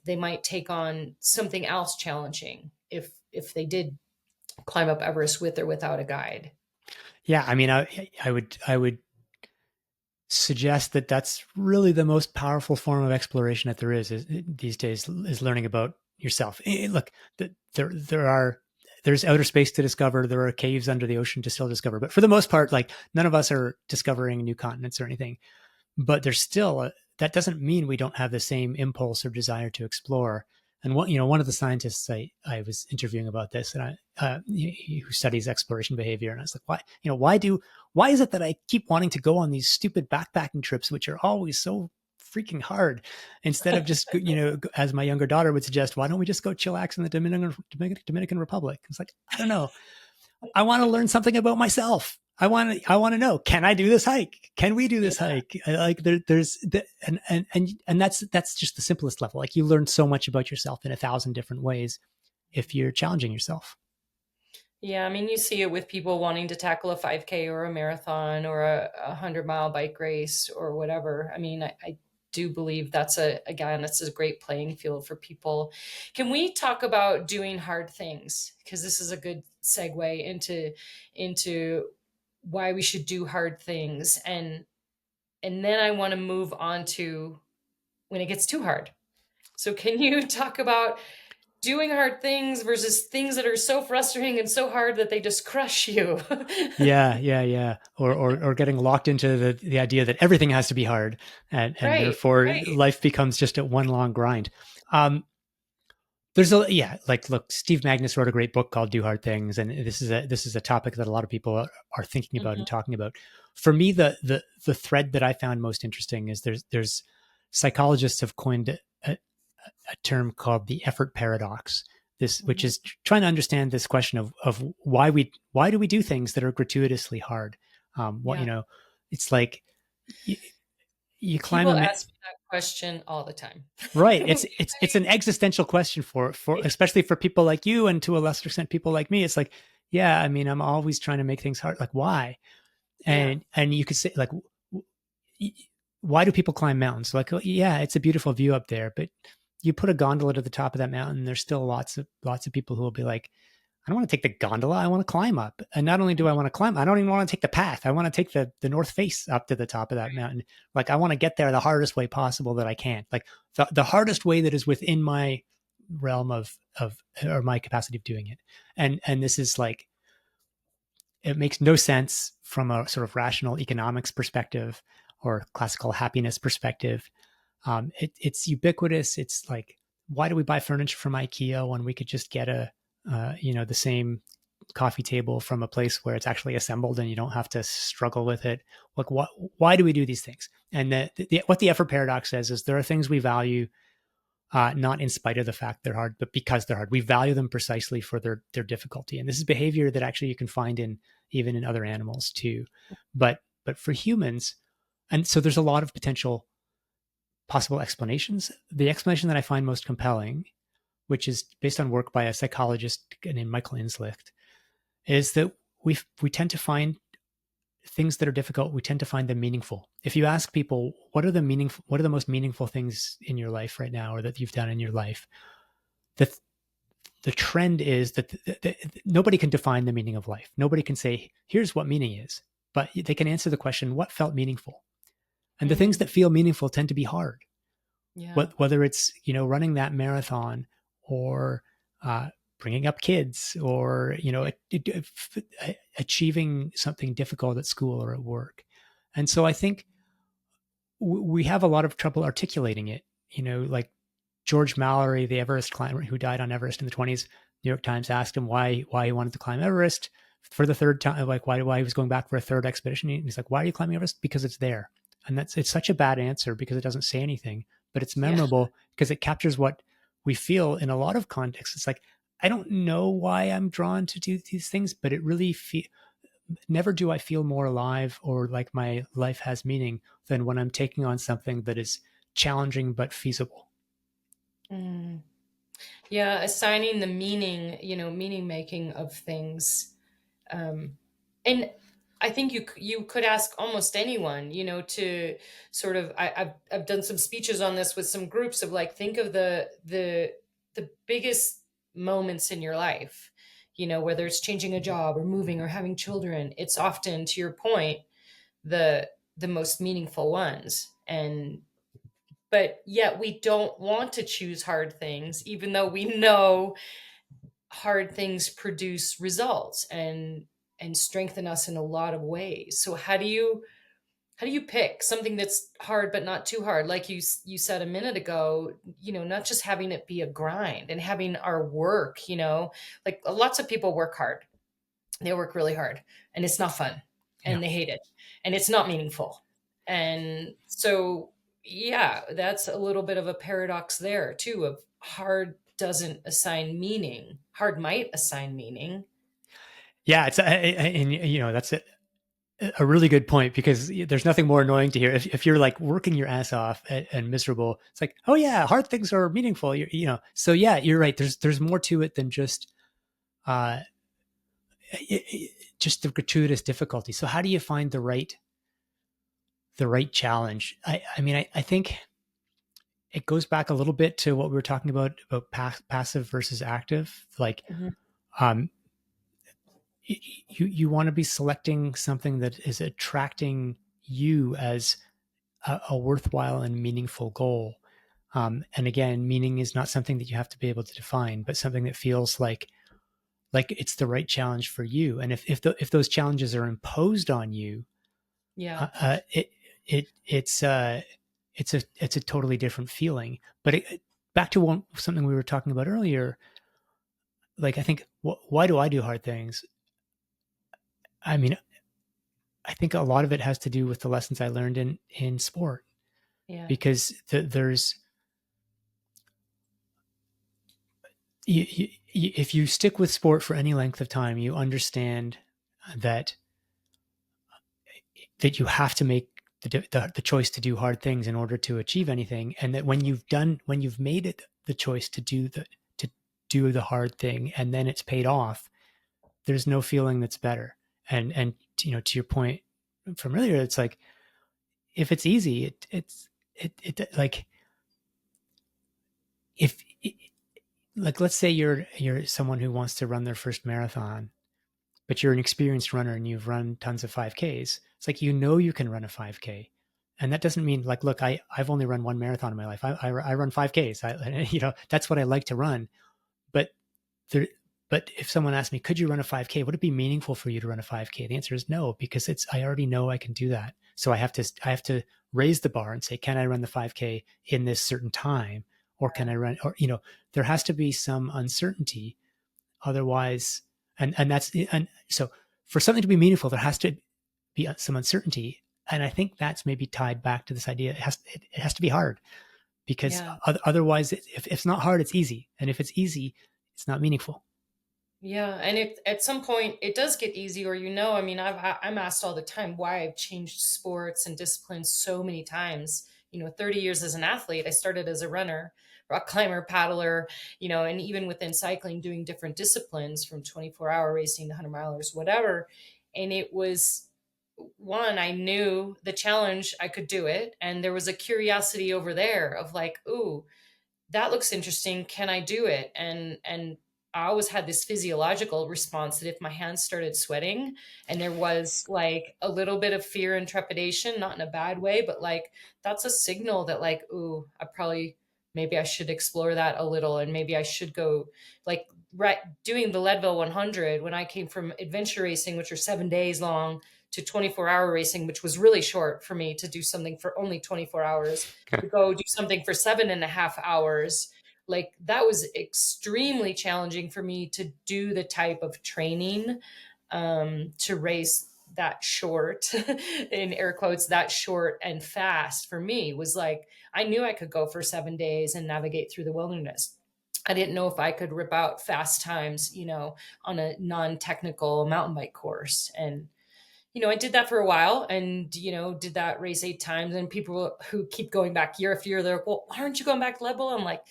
they might take on something else challenging if they did climb up Everest with or without a guide. Yeah, I mean, I would suggest that that's really the most powerful form of exploration that there is these days, is learning about yourself. Look, there's outer space to discover. There are caves under the ocean to still discover. But for the most part, like, none of us are discovering new continents or anything. But there's still that doesn't mean we don't have the same impulse or desire to explore. And one of the scientists I was interviewing about this, and who studies exploration behavior, and I was like, why is it that I keep wanting to go on these stupid backpacking trips, which are always so freaking hard, instead of just, as my younger daughter would suggest, why don't we just go chillax in the Dominican Republic? It's like, I don't know. I want to learn something about myself. I want to know, can I do this hike? Can we do this hike? Like, and that's just the simplest level. Like, you learn so much about yourself in 1,000 different ways if you're challenging yourself. Yeah. I mean, you see it with people wanting to tackle a 5K or a marathon or a 100-mile bike race or whatever. I mean, I do believe that's a great playing field for people. Can we talk about doing hard things? Because this is a good segue into why we should do hard things. And then I want to move on to when it gets too hard. So can you talk about doing hard things versus things that are so frustrating and so hard that they just crush you? Yeah. Or getting locked into the idea that everything has to be hard, and therefore life becomes just a one long grind. Look, Steve Magnus wrote a great book called Do Hard Things. And this is a topic that a lot of people are thinking about and talking about. For me, the thread that I found most interesting is there's psychologists have coined a term called the effort paradox, which is trying to understand this question of why do we do things that are gratuitously hard? It's like you climb. People ask me that question all the time. Right. It's an existential question for especially for people like you, and to a lesser extent people like me. It's like, yeah, I mean, I'm always trying to make things hard. Like, why? And you could say, like, why do people climb mountains? Like, yeah, it's a beautiful view up there, but you put a gondola to the top of that mountain, there's still lots of people who will be like, I don't want to take the gondola. I want to climb up. And not only do I want to climb, I don't even want to take the path. I want to take the north face up to the top of that mountain. Like, I want to get there the hardest way possible that I can. Like, the hardest way that is within my realm of or my capacity of doing it. And this is like, it makes no sense from a sort of rational economics perspective or classical happiness perspective. It's ubiquitous. It's like, why do we buy furniture from IKEA when we could just get the same coffee table from a place where it's actually assembled and you don't have to struggle with it? Like, why do we do these things? And what the effort paradox says is there are things we value not in spite of the fact they're hard, but because they're hard. We value them precisely for their difficulty. And this is behavior that actually you can find even in other animals too. But for humans, and so there's a lot of potential possible explanations. The explanation that I find most compelling, which is based on work by a psychologist named Michael Inslicht, is that we tend to find things that are difficult, we tend to find them meaningful. If you ask people, what are the most meaningful things in your life right now, or that you've done in your life, the trend is that nobody can define the meaning of life. Nobody can say, here's what meaning is, but they can answer the question, what felt meaningful? And the things that feel meaningful tend to be hard. Yeah. Whether it's, running that marathon, or bringing up kids, or, achieving something difficult at school or at work. And so I think we have a lot of trouble articulating it, like George Mallory, the Everest climber who died on Everest in the 20s. New York Times asked him why he wanted to climb Everest for the third time, like why he was going back for a third expedition. He's like, why are you climbing Everest? Because it's there. And it's such a bad answer because it doesn't say anything, but it's memorable because it captures what we feel in a lot of contexts. It's like, I don't know why I'm drawn to do these things, but it really never do I feel more alive or like my life has meaning than when I'm taking on something that is challenging but feasible. Yeah, assigning the meaning, meaning making of things. And I think you could ask almost anyone, to sort of, I've done some speeches on this with some groups of like, think of the biggest moments in your life, whether it's changing a job or moving or having children. It's often, to your point, the most meaningful ones. But yet we don't want to choose hard things, even though we know hard things produce results and strengthen us in a lot of ways. So how do you pick something that's hard but not too hard, like you said a minute ago, not just having it be a grind and having our work, like lots of people work hard, they work really hard, and it's not fun, and they hate it, and it's not meaningful. And so yeah, that's a little bit of a paradox there too, of hard doesn't assign meaning. Hard might assign meaning. Yeah, and that's a really good point, because there's nothing more annoying to hear if you're like working your ass off and miserable. It's like, oh yeah, hard things are meaningful. So yeah, you're right. There's more to it than just just the gratuitous difficulty. So how do you find the right challenge? I think it goes back a little bit to what we were talking about passive versus active. Like, you want to be selecting something that is attracting you as a worthwhile and meaningful goal. And again, meaning is not something that you have to be able to define, but something that feels like it's the right challenge for you. And if those challenges are imposed on you, it's a totally different feeling. But back to something we were talking about earlier, like I think, why do I do hard things? I mean, I think a lot of it has to do with the lessons I learned in sport. Yeah. Because there's if you stick with sport for any length of time, you understand that you have to make the choice to do hard things in order to achieve anything, and that when you've made it the choice to do the hard thing, and then it's paid off, there's no feeling that's better. And to your point from earlier, it's like, if it's easy, it's like, if like, let's say you're someone who wants to run their first marathon, but you're an experienced runner and you've run tons of 5Ks. It's like, you can run a 5K. And that doesn't mean like, look, I've only run one marathon in my life. I run 5Ks. That's what I like to run. But But if someone asked me, could you run a 5K? Would it be meaningful for you to run a 5K? The answer is no, because I already know I can do that. So I have to raise the bar and say, can I run the 5K in this certain time? Or can I run, or, there has to be some uncertainty. Otherwise, and so for something to be meaningful, there has to be some uncertainty. And I think that's maybe tied back to this idea. It has to be hard, because otherwise, if it's not hard, it's easy. And if it's easy, it's not meaningful. Yeah, and at some point it does get easy, or I mean, I'm asked all the time why I've changed sports and disciplines so many times. 30 years as an athlete, I started as a runner, rock climber, paddler, and even within cycling, doing different disciplines from 24-hour racing to 100 milers, whatever. And it was one, I knew the challenge, I could do it, and there was a curiosity over there of like, ooh, that looks interesting. Can I do it? And I always had this physiological response that if my hands started sweating and there was like a little bit of fear and trepidation, not in a bad way, but like that's a signal that like, ooh, maybe I should explore that a little, and maybe I should go like doing the Leadville 100 when I came from adventure racing, which are 7 days long, to 24-hour racing, which was really short for me to do something for only 24 hours, to go do something for 7.5 hours. Like that was extremely challenging for me to do the type of training to race that short, in air quotes, that short and fast. For me was like, I knew I could go for 7 days and navigate through the wilderness. I didn't know if I could rip out fast times, on a non-technical mountain bike course. And I did that for a while, and, did that race 8 times. And people who keep going back year after year, they're like, well, why aren't you going back to Leadville? I'm like,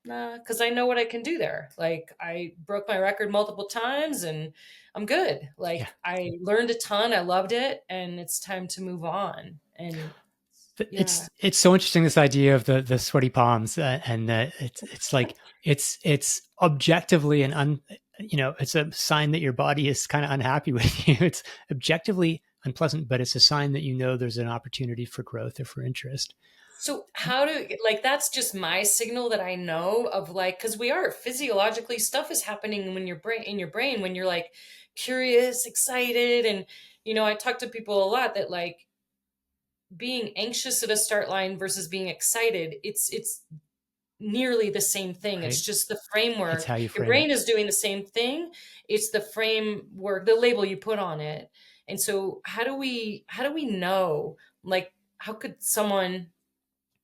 nah, because I know what I can do there. Like I broke my record multiple times and I'm good. Like I learned a ton. I loved it. And it's time to move on. And it's so interesting, this idea of the sweaty palms, and it's like it's objectively it's a sign that your body is kind of unhappy with you. It's objectively unpleasant, but it's a sign that there's an opportunity for growth or for interest. So that's just my signal that I know of, like, because we are physiologically, stuff is happening when in your brain when you're like curious, excited. And I talk to people a lot that like being anxious at a start line versus being excited, it's nearly the same thing. Right. It's just the framework. It's how you frame your brain it. is doing the same thing. It's the framework, the label you put on it. And so how do we know, like, how could someone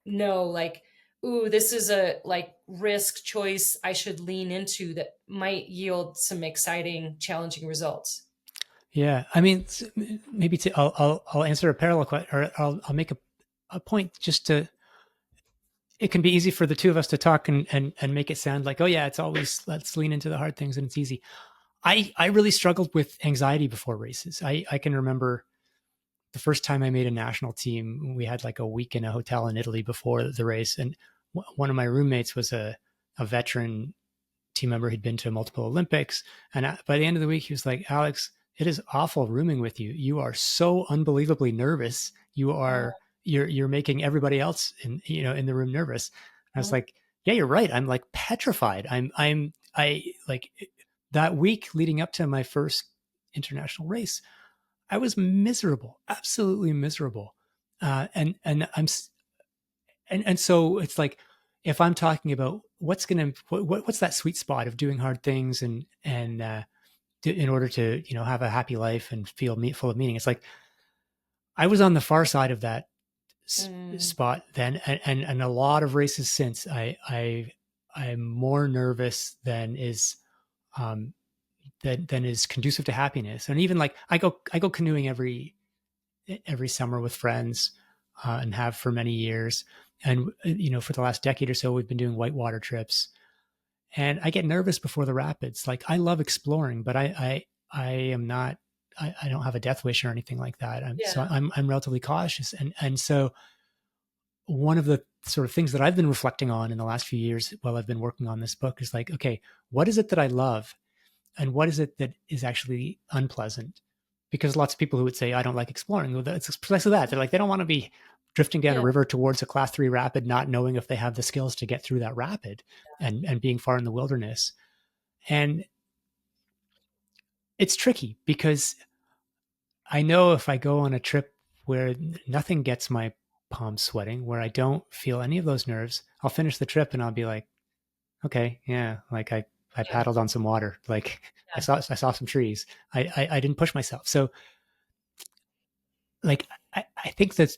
know, like, ooh, this is a like risk choice I should lean into that might yield some exciting, challenging results? Yeah, I mean, maybe I'll answer a parallel question, or I'll make a point just to. It can be easy for the two of us to talk and make it sound like, oh yeah, it's always, let's lean into the hard things and it's easy. I really struggled with anxiety before races. I can remember the first time I made a national team, we had like a week in a hotel in Italy before the race. And one of my roommates was a veteran team member who'd been to multiple Olympics. And by the end of the week, he was like, Alex, it is awful rooming with you. You are so unbelievably nervous. You're making everybody else in the room nervous. And I was like, yeah, you're right. I'm like petrified. I like that week leading up to my first international race, I was miserable, absolutely miserable. And so it's like, if I'm talking about what's that sweet spot of doing hard things and in order to have a happy life and feel full of meaning, it's like I was on the far side of that spot then, and a lot of races since I'm more nervous than is than is conducive to happiness. And even like I go canoeing every summer with friends, and have for many years. And for the last decade or so, we've been doing whitewater trips. And I get nervous before the rapids. Like I love exploring, but I am not. I don't have a death wish or anything like that. So I'm relatively cautious. And so one of the sort of things that I've been reflecting on in the last few years while I've been working on this book is like, okay, what is it that I love? And what is it that is actually unpleasant? Because lots of people who would say, I don't like exploring, well, it's precisely that. They're like, they don't want to be drifting down a river towards a class 3 rapid, not knowing if they have the skills to get through that rapid and being far in the wilderness. And it's tricky because I know if I go on a trip where nothing gets my palms sweating, where I don't feel any of those nerves, I'll finish the trip and I'll be like, okay, yeah, like I Yeah. paddled on some water, like Yeah. I saw some trees. I didn't push myself. So like I think that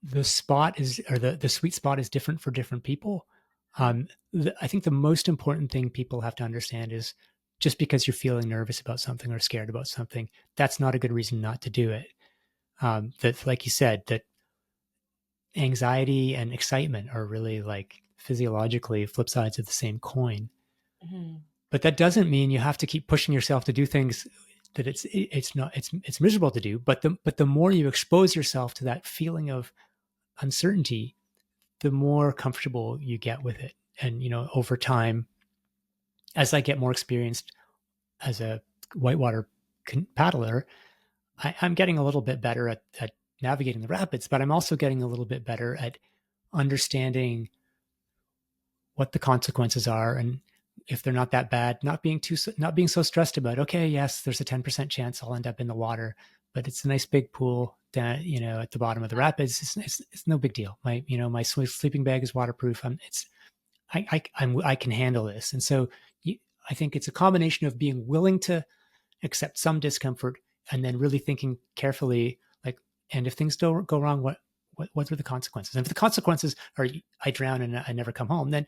the spot is, or the sweet spot is different for different people. I think the most important thing people have to understand is just because you're feeling nervous about something or scared about something, that's not a good reason not to do it. That, like you said, that anxiety and excitement are really like physiologically flip sides of the same coin. Mhm. But that doesn't mean you have to keep pushing yourself to do things that it's miserable to do. But the more you expose yourself to that feeling of uncertainty, the more comfortable you get with it. And over time, as I get more experienced as a whitewater paddler, I'm getting a little bit better at navigating the rapids, but I'm also getting a little bit better at understanding what the consequences are, and if they're not that bad, not being so stressed about, okay, yes, there's a 10% chance I'll end up in the water, but it's a nice big pool down, at the bottom of the rapids. It's no big deal. My sleeping bag is waterproof. I can handle this. And so I think it's a combination of being willing to accept some discomfort and then really thinking carefully, like, and if things don't go wrong, what are the consequences? And if the consequences are I drown and I never come home, then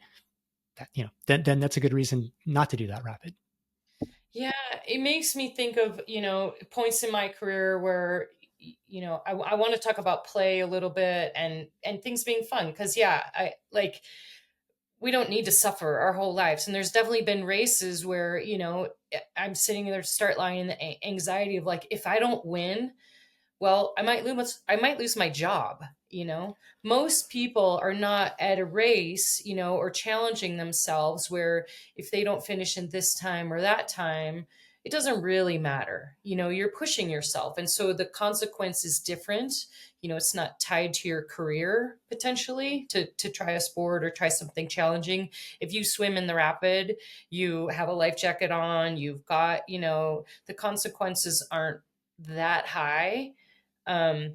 then that's a good reason not to do that rapid. Yeah, it makes me think of, points in my career where, I want to talk about play a little bit and things being fun. Cause yeah, I like, we don't need to suffer our whole lives. And there's definitely been races where, I'm sitting there start line in the anxiety of like, if I don't win, well, I might lose my job, most people are not at a race, or challenging themselves where if they don't finish in this time or that time, it doesn't really matter. You're pushing yourself, and so the consequence is different. It's not tied to your career potentially to try a sport or try something challenging. If you swim in the rapid, you have a life jacket on, you've got, the consequences aren't that high. um,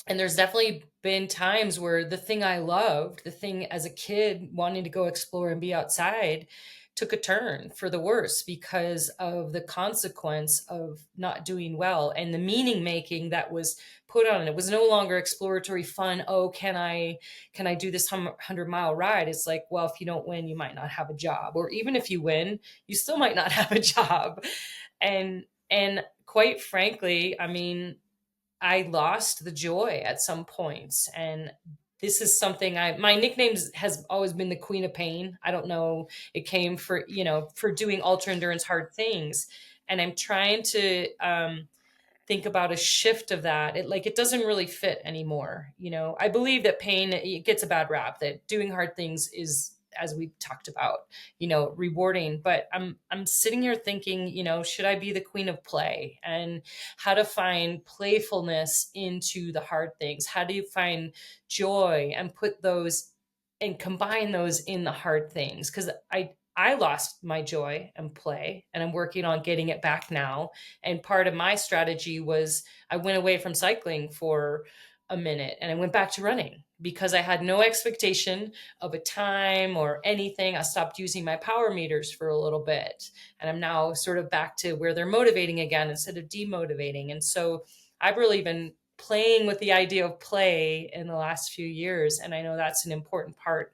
and there's definitely been times where the thing I loved, the thing as a kid wanting to go explore and be outside, took a turn for the worse because of the consequence of not doing well and the meaning making that was put on it. It was no longer exploratory fun. Oh, can I do this 100-mile ride? It's like, well, if you don't win, you might not have a job, or even if you win, you still might not have a job. And quite frankly, I mean, I lost the joy at some points. And this is something my nickname has always been the Queen of Pain. I don't know. It came for doing ultra endurance hard things. And I'm trying to think about a shift of that. It doesn't really fit anymore. I believe that pain, it gets a bad rap, that doing hard things is, as we talked about, rewarding. But I'm sitting here thinking, should I be the queen of play, and how to find playfulness into the hard things? How do you find joy and put those and combine those in the hard things? Because I lost my joy and play, and I'm working on getting it back now. And part of my strategy was I went away from cycling for a minute and I went back to running because I had no expectation of a time or anything. I stopped using my power meters for a little bit, and I'm now sort of back to where they're motivating again instead of demotivating. And so I've really been playing with the idea of play in the last few years. And I know that's an important part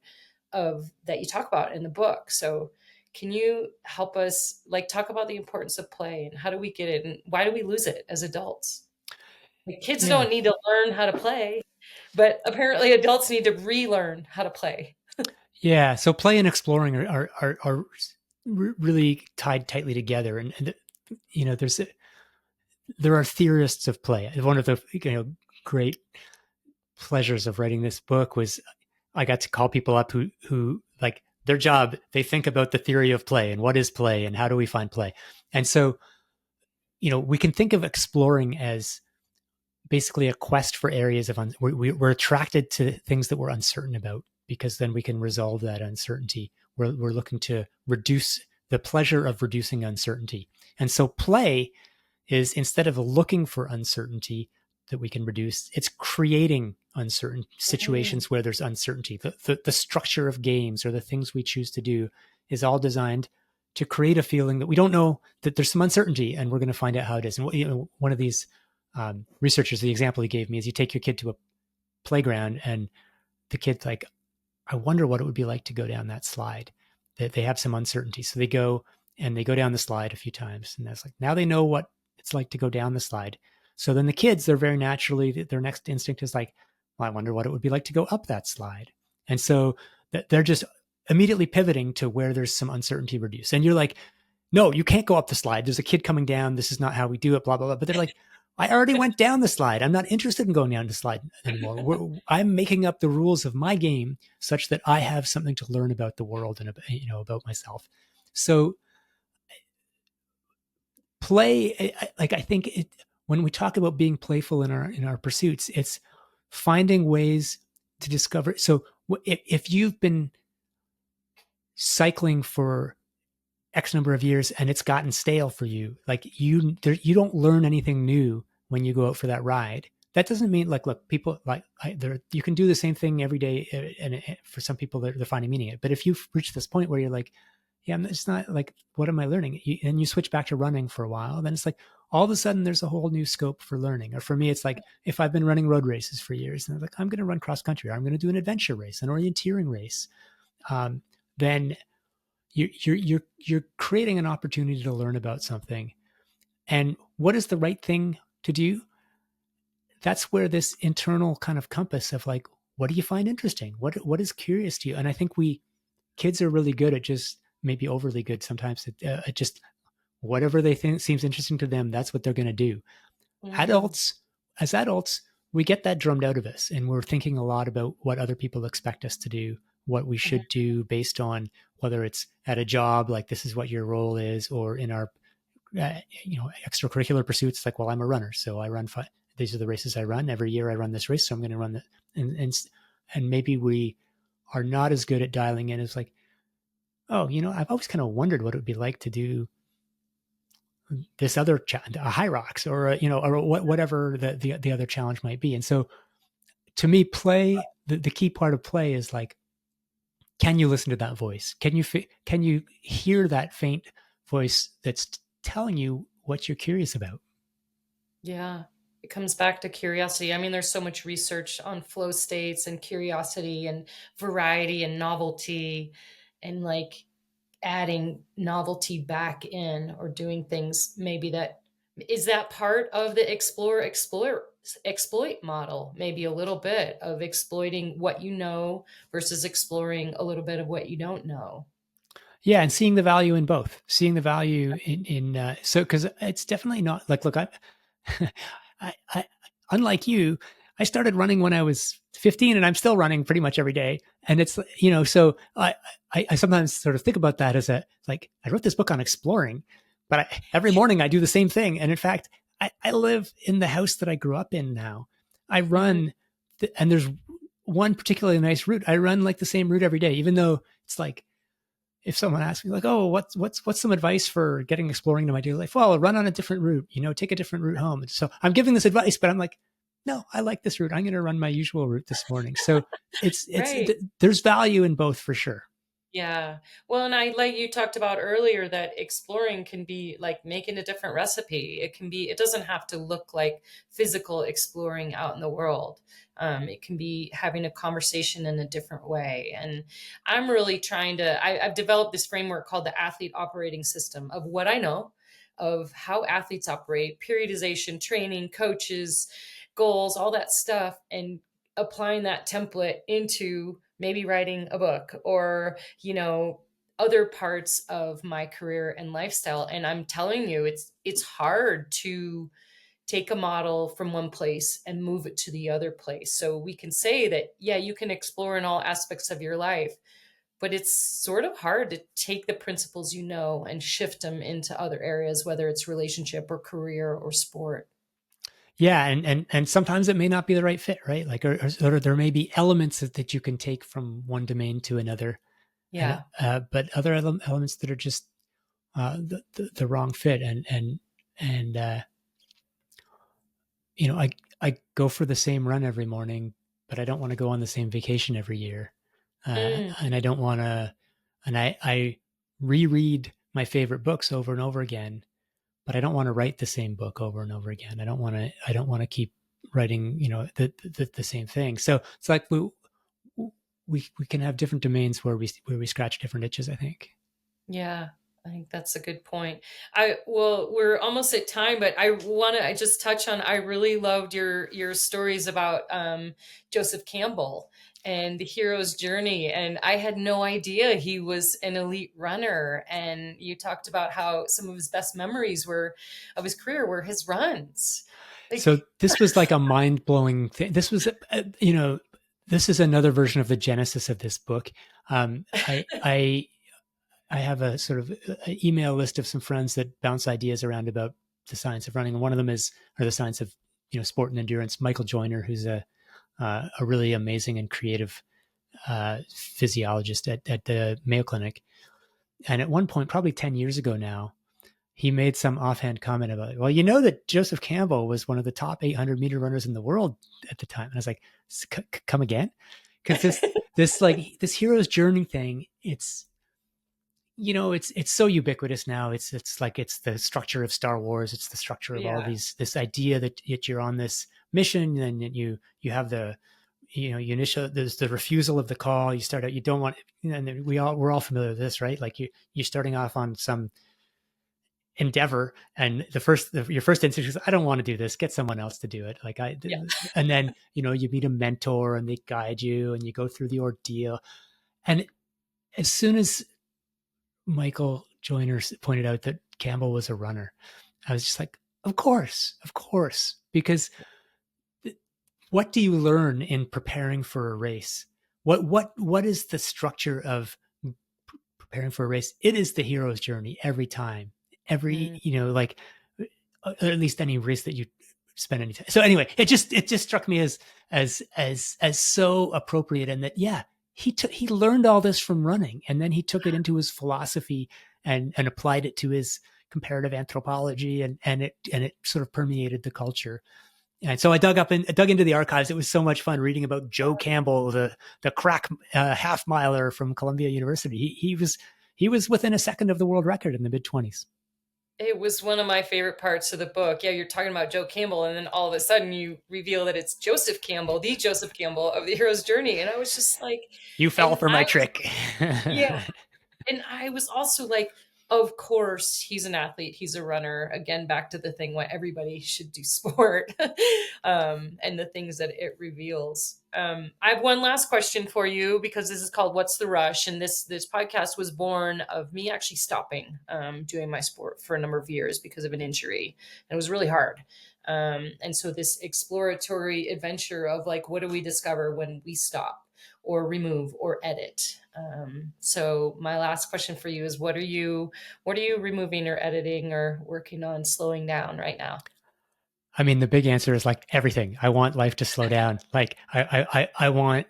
of that you talk about in the book. So can you help us talk about the importance of play and how do we get it and why do we lose it as adults? Like, kids Yeah. don't need to learn how to play, but apparently adults need to relearn how to play. Yeah. So play and exploring are really tied tightly together. And there are theorists of play. One of the great pleasures of writing this book was I got to call people up who like their job, they think about the theory of play and what is play and how do we find play. And so, we can think of exploring as basically a quest for areas of we're attracted to things that we're uncertain about because then we can resolve that uncertainty. We're looking to reduce the pleasure of reducing uncertainty. And so play is, instead of looking for uncertainty that we can reduce, it's creating uncertain situations where there's uncertainty. The structure of games or the things we choose to do is all designed to create a feeling that we don't know, that there's some uncertainty, and we're going to find out how it is. And one of these researchers, the example he gave me is you take your kid to a playground and the kid's like, I wonder what it would be like to go down that slide. That they have some uncertainty. So they go down the slide a few times. And that's like, now they know what it's like to go down the slide. So then the kids, they're very naturally, their next instinct is like, well, I wonder what it would be like to go up that slide. And so they're just immediately pivoting to where there's some uncertainty reduced. And you're like, no, you can't go up the slide. There's a kid coming down. This is not how we do it, blah, blah, blah. But they're like, I already went down the slide. I'm not interested in going down the slide anymore. I'm making up the rules of my game such that I have something to learn about the world and about myself. So play, I think when we talk about being playful in our pursuits, it's finding ways to discover. So if you've been cycling for X number of years and it's gotten stale for you, like you don't learn anything new when you go out for that ride. That doesn't mean look, people you can do the same thing every day, and for some people they're finding meaning in it. But if you've reached this point where you're like, yeah, it's not like, what am I learning? And you switch back to running for a while, then it's like all of a sudden there's a whole new scope for learning. Or for me, it's like if I've been running road races for years and I'm like, I'm going to run cross country, or I'm going to do an adventure race, an orienteering race, then you're creating an opportunity to learn about something. And what is the right thing to do? That's where this internal kind of compass of like, what do you find interesting? What is curious to you? And I think kids are really good at, just maybe overly good sometimes, at just whatever they think seems interesting to them, that's what they're going to do. As adults, we get that drummed out of us, and we're thinking a lot about what other people expect us to do, what we should do based on whether it's at a job, like this is what your role is, or in our extracurricular pursuits, like, well, I'm a runner, so I run these are the races I run every year. I run this race, so I'm going to run that. And maybe we are not as good at dialing in as like, oh, I've always kind of wondered what it would be like to do this other a high rocks, or whatever the other challenge might be. And so to me, play, the key part of play is like, can you listen to that voice? Can you hear that faint voice that's telling you what you're curious about? Yeah. It comes back to curiosity. I mean, there's so much research on flow states and curiosity and variety and novelty, and like adding novelty back in, or doing things maybe that is that part of the exploit model, maybe a little bit of exploiting what you know versus exploring a little bit of what you don't know. Yeah, and seeing the value in both, seeing the value in so, because it's definitely not like, look, I unlike you, I started running when I was 15, and I'm still running pretty much every day. And it's, so I sometimes sort of think about that as like, I wrote this book on exploring, but every morning I do the same thing. And in fact, I live in the house that I grew up in now. I run, and there's one particularly nice route. I run like the same route every day, even though it's like, if someone asks me like, oh, what's some advice for getting exploring into my daily life? Well, run on a different route, take a different route home. So I'm giving this advice, but I'm like, no, I like this route. I'm going to run my usual route this morning. So Right. there's value in both for sure. Yeah. Well, and like you talked about earlier, that exploring can be like making a different recipe. It doesn't have to look like physical exploring out in the world. It can be having a conversation in a different way. And I'm really I've developed this framework called the athlete operating system, of what I know of how athletes operate, periodization, training, coaches, goals, all that stuff, and applying that template into maybe writing a book, or, other parts of my career and lifestyle. And I'm telling you, it's hard to take a model from one place and move it to the other place. So we can say that, yeah, you can explore in all aspects of your life, but it's sort of hard to take the principles and shift them into other areas, whether it's relationship or career or sport. Yeah. And sometimes it may not be the right fit, right? Like, or there may be elements that you can take from one domain to another. Yeah. But other elements that are just the wrong fit. And I go for the same run every morning, but I don't want to go on the same vacation every year. And I don't want to, and I reread my favorite books over and over again, but I don't want to write the same book over and over again. I don't want to keep writing, the same thing. So it's like we can have different domains where we scratch different itches, I think. Yeah, I think that's a good point. We're almost at time, but I just touch on, I really loved your stories about Joseph Campbell and the hero's journey. And I had no idea he was an elite runner. And you talked about how some of his best memories of his career were his runs. So this was like a mind-blowing thing. This was, this is another version of the genesis of this book. I have a sort of email list of some friends that bounce ideas around about the science of running, and one of them is, or the science of sport and endurance. Michael Joyner, who's a really amazing and creative physiologist at the Mayo Clinic, and at one point, probably 10 years ago now, he made some offhand comment about, well, that Joseph Campbell was one of the top 800-meter runners in the world at the time. And I was like, come again? Because this hero's journey thing, it's so ubiquitous now. It's like, it's the structure of Star Wars. It's the structure of all this idea that you're on this mission, and you have the, there's the refusal of the call. You start out, you don't want, and we're all familiar with this, right? Like you're starting off on some endeavor, and your first instinct is, I don't want to do this, get someone else to do it. And then you meet a mentor and they guide you and you go through the ordeal. And as soon as Michael Joyner pointed out that Campbell was a runner, I was just like, of course, because what do you learn in preparing for a race? What is the structure of preparing for a race? It is the hero's journey every time. Or at least any race that you spend any time. So anyway, it just struck me as so appropriate, and that, he learned all this from running, and then he took it into his philosophy and applied it to his comparative anthropology, and it sort of permeated the culture. And so I dug into the archives. It was so much fun reading about Joe Campbell, the crack half miler from Columbia University. He was within a second of the world record in the mid-20s. It was one of my favorite parts of the book. Yeah, you're talking about Joe Campbell, and then all of a sudden you reveal that it's Joseph Campbell, the Joseph Campbell of the hero's journey. And I was just like, you fell for my trick. Yeah. And I was also like, of course, he's an athlete. He's a runner. Again, back to the thing why everybody should do sport and the things that it reveals. I have one last question for you, because this is called What's the Rush? And this podcast was born of me actually stopping doing my sport for a number of years because of an injury. And it was really hard. And so this exploratory adventure of like, what do we discover when we stop or remove or edit? So my last question for you is, what are you removing or editing or working on slowing down right now? I mean, the big answer is like everything. I want life to slow down. Like I want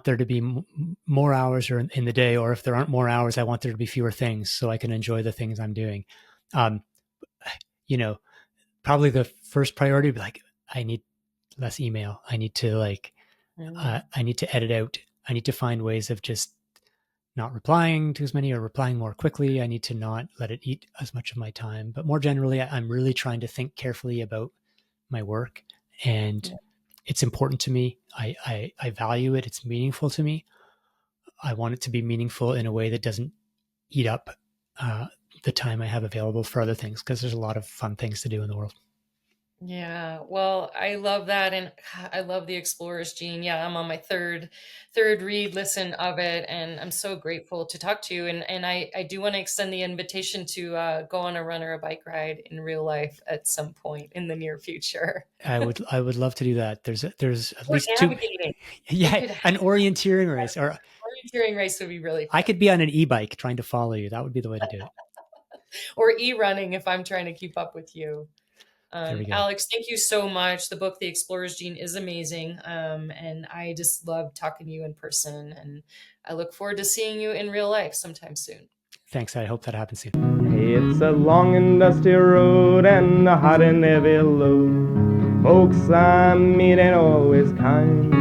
there to be more hours in the day, or if there aren't more hours, I want there to be fewer things so I can enjoy the things I'm doing. Probably the first priority would be like, I need less email. I need to I need to edit out. I need to find ways of just not replying to as many, or replying more quickly. I need to not let it eat as much of my time. But more generally, I'm really trying to think carefully about my work, and it's important to me. I value it. It's meaningful to me. I want it to be meaningful in a way that doesn't eat up the time I have available for other things, because there's a lot of fun things to do in the world. Yeah, well, I love that, and I love the Explorer's Gene. Yeah, I'm on my third read listen of it, and I'm so grateful to talk to you. And I do want to extend the invitation to go on a run or a bike ride in real life at some point in the near future. I would love to do that. There's at least navigating. An orienteering race, or orienteering race would be really fun. I could be on an e-bike trying to follow you. That would be the way to do it. Or e-running if I'm trying to keep up with you. Alex, thank you so much. The book, The Explorer's Gene, is amazing. And I just love talking to you in person. And I look forward to seeing you in real life sometime soon. Thanks. I hope that happens soon. Hey, it's a long and dusty road and a hot and heavy load. Folks I meet ain't always kind.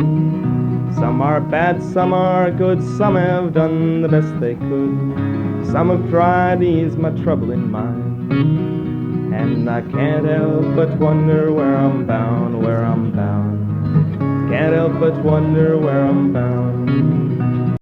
Some are bad, some are good, some have done the best they could. Some have tried to ease my troubling mind. And I can't help but wonder where I'm bound, where I'm bound. Can't help but wonder where I'm bound.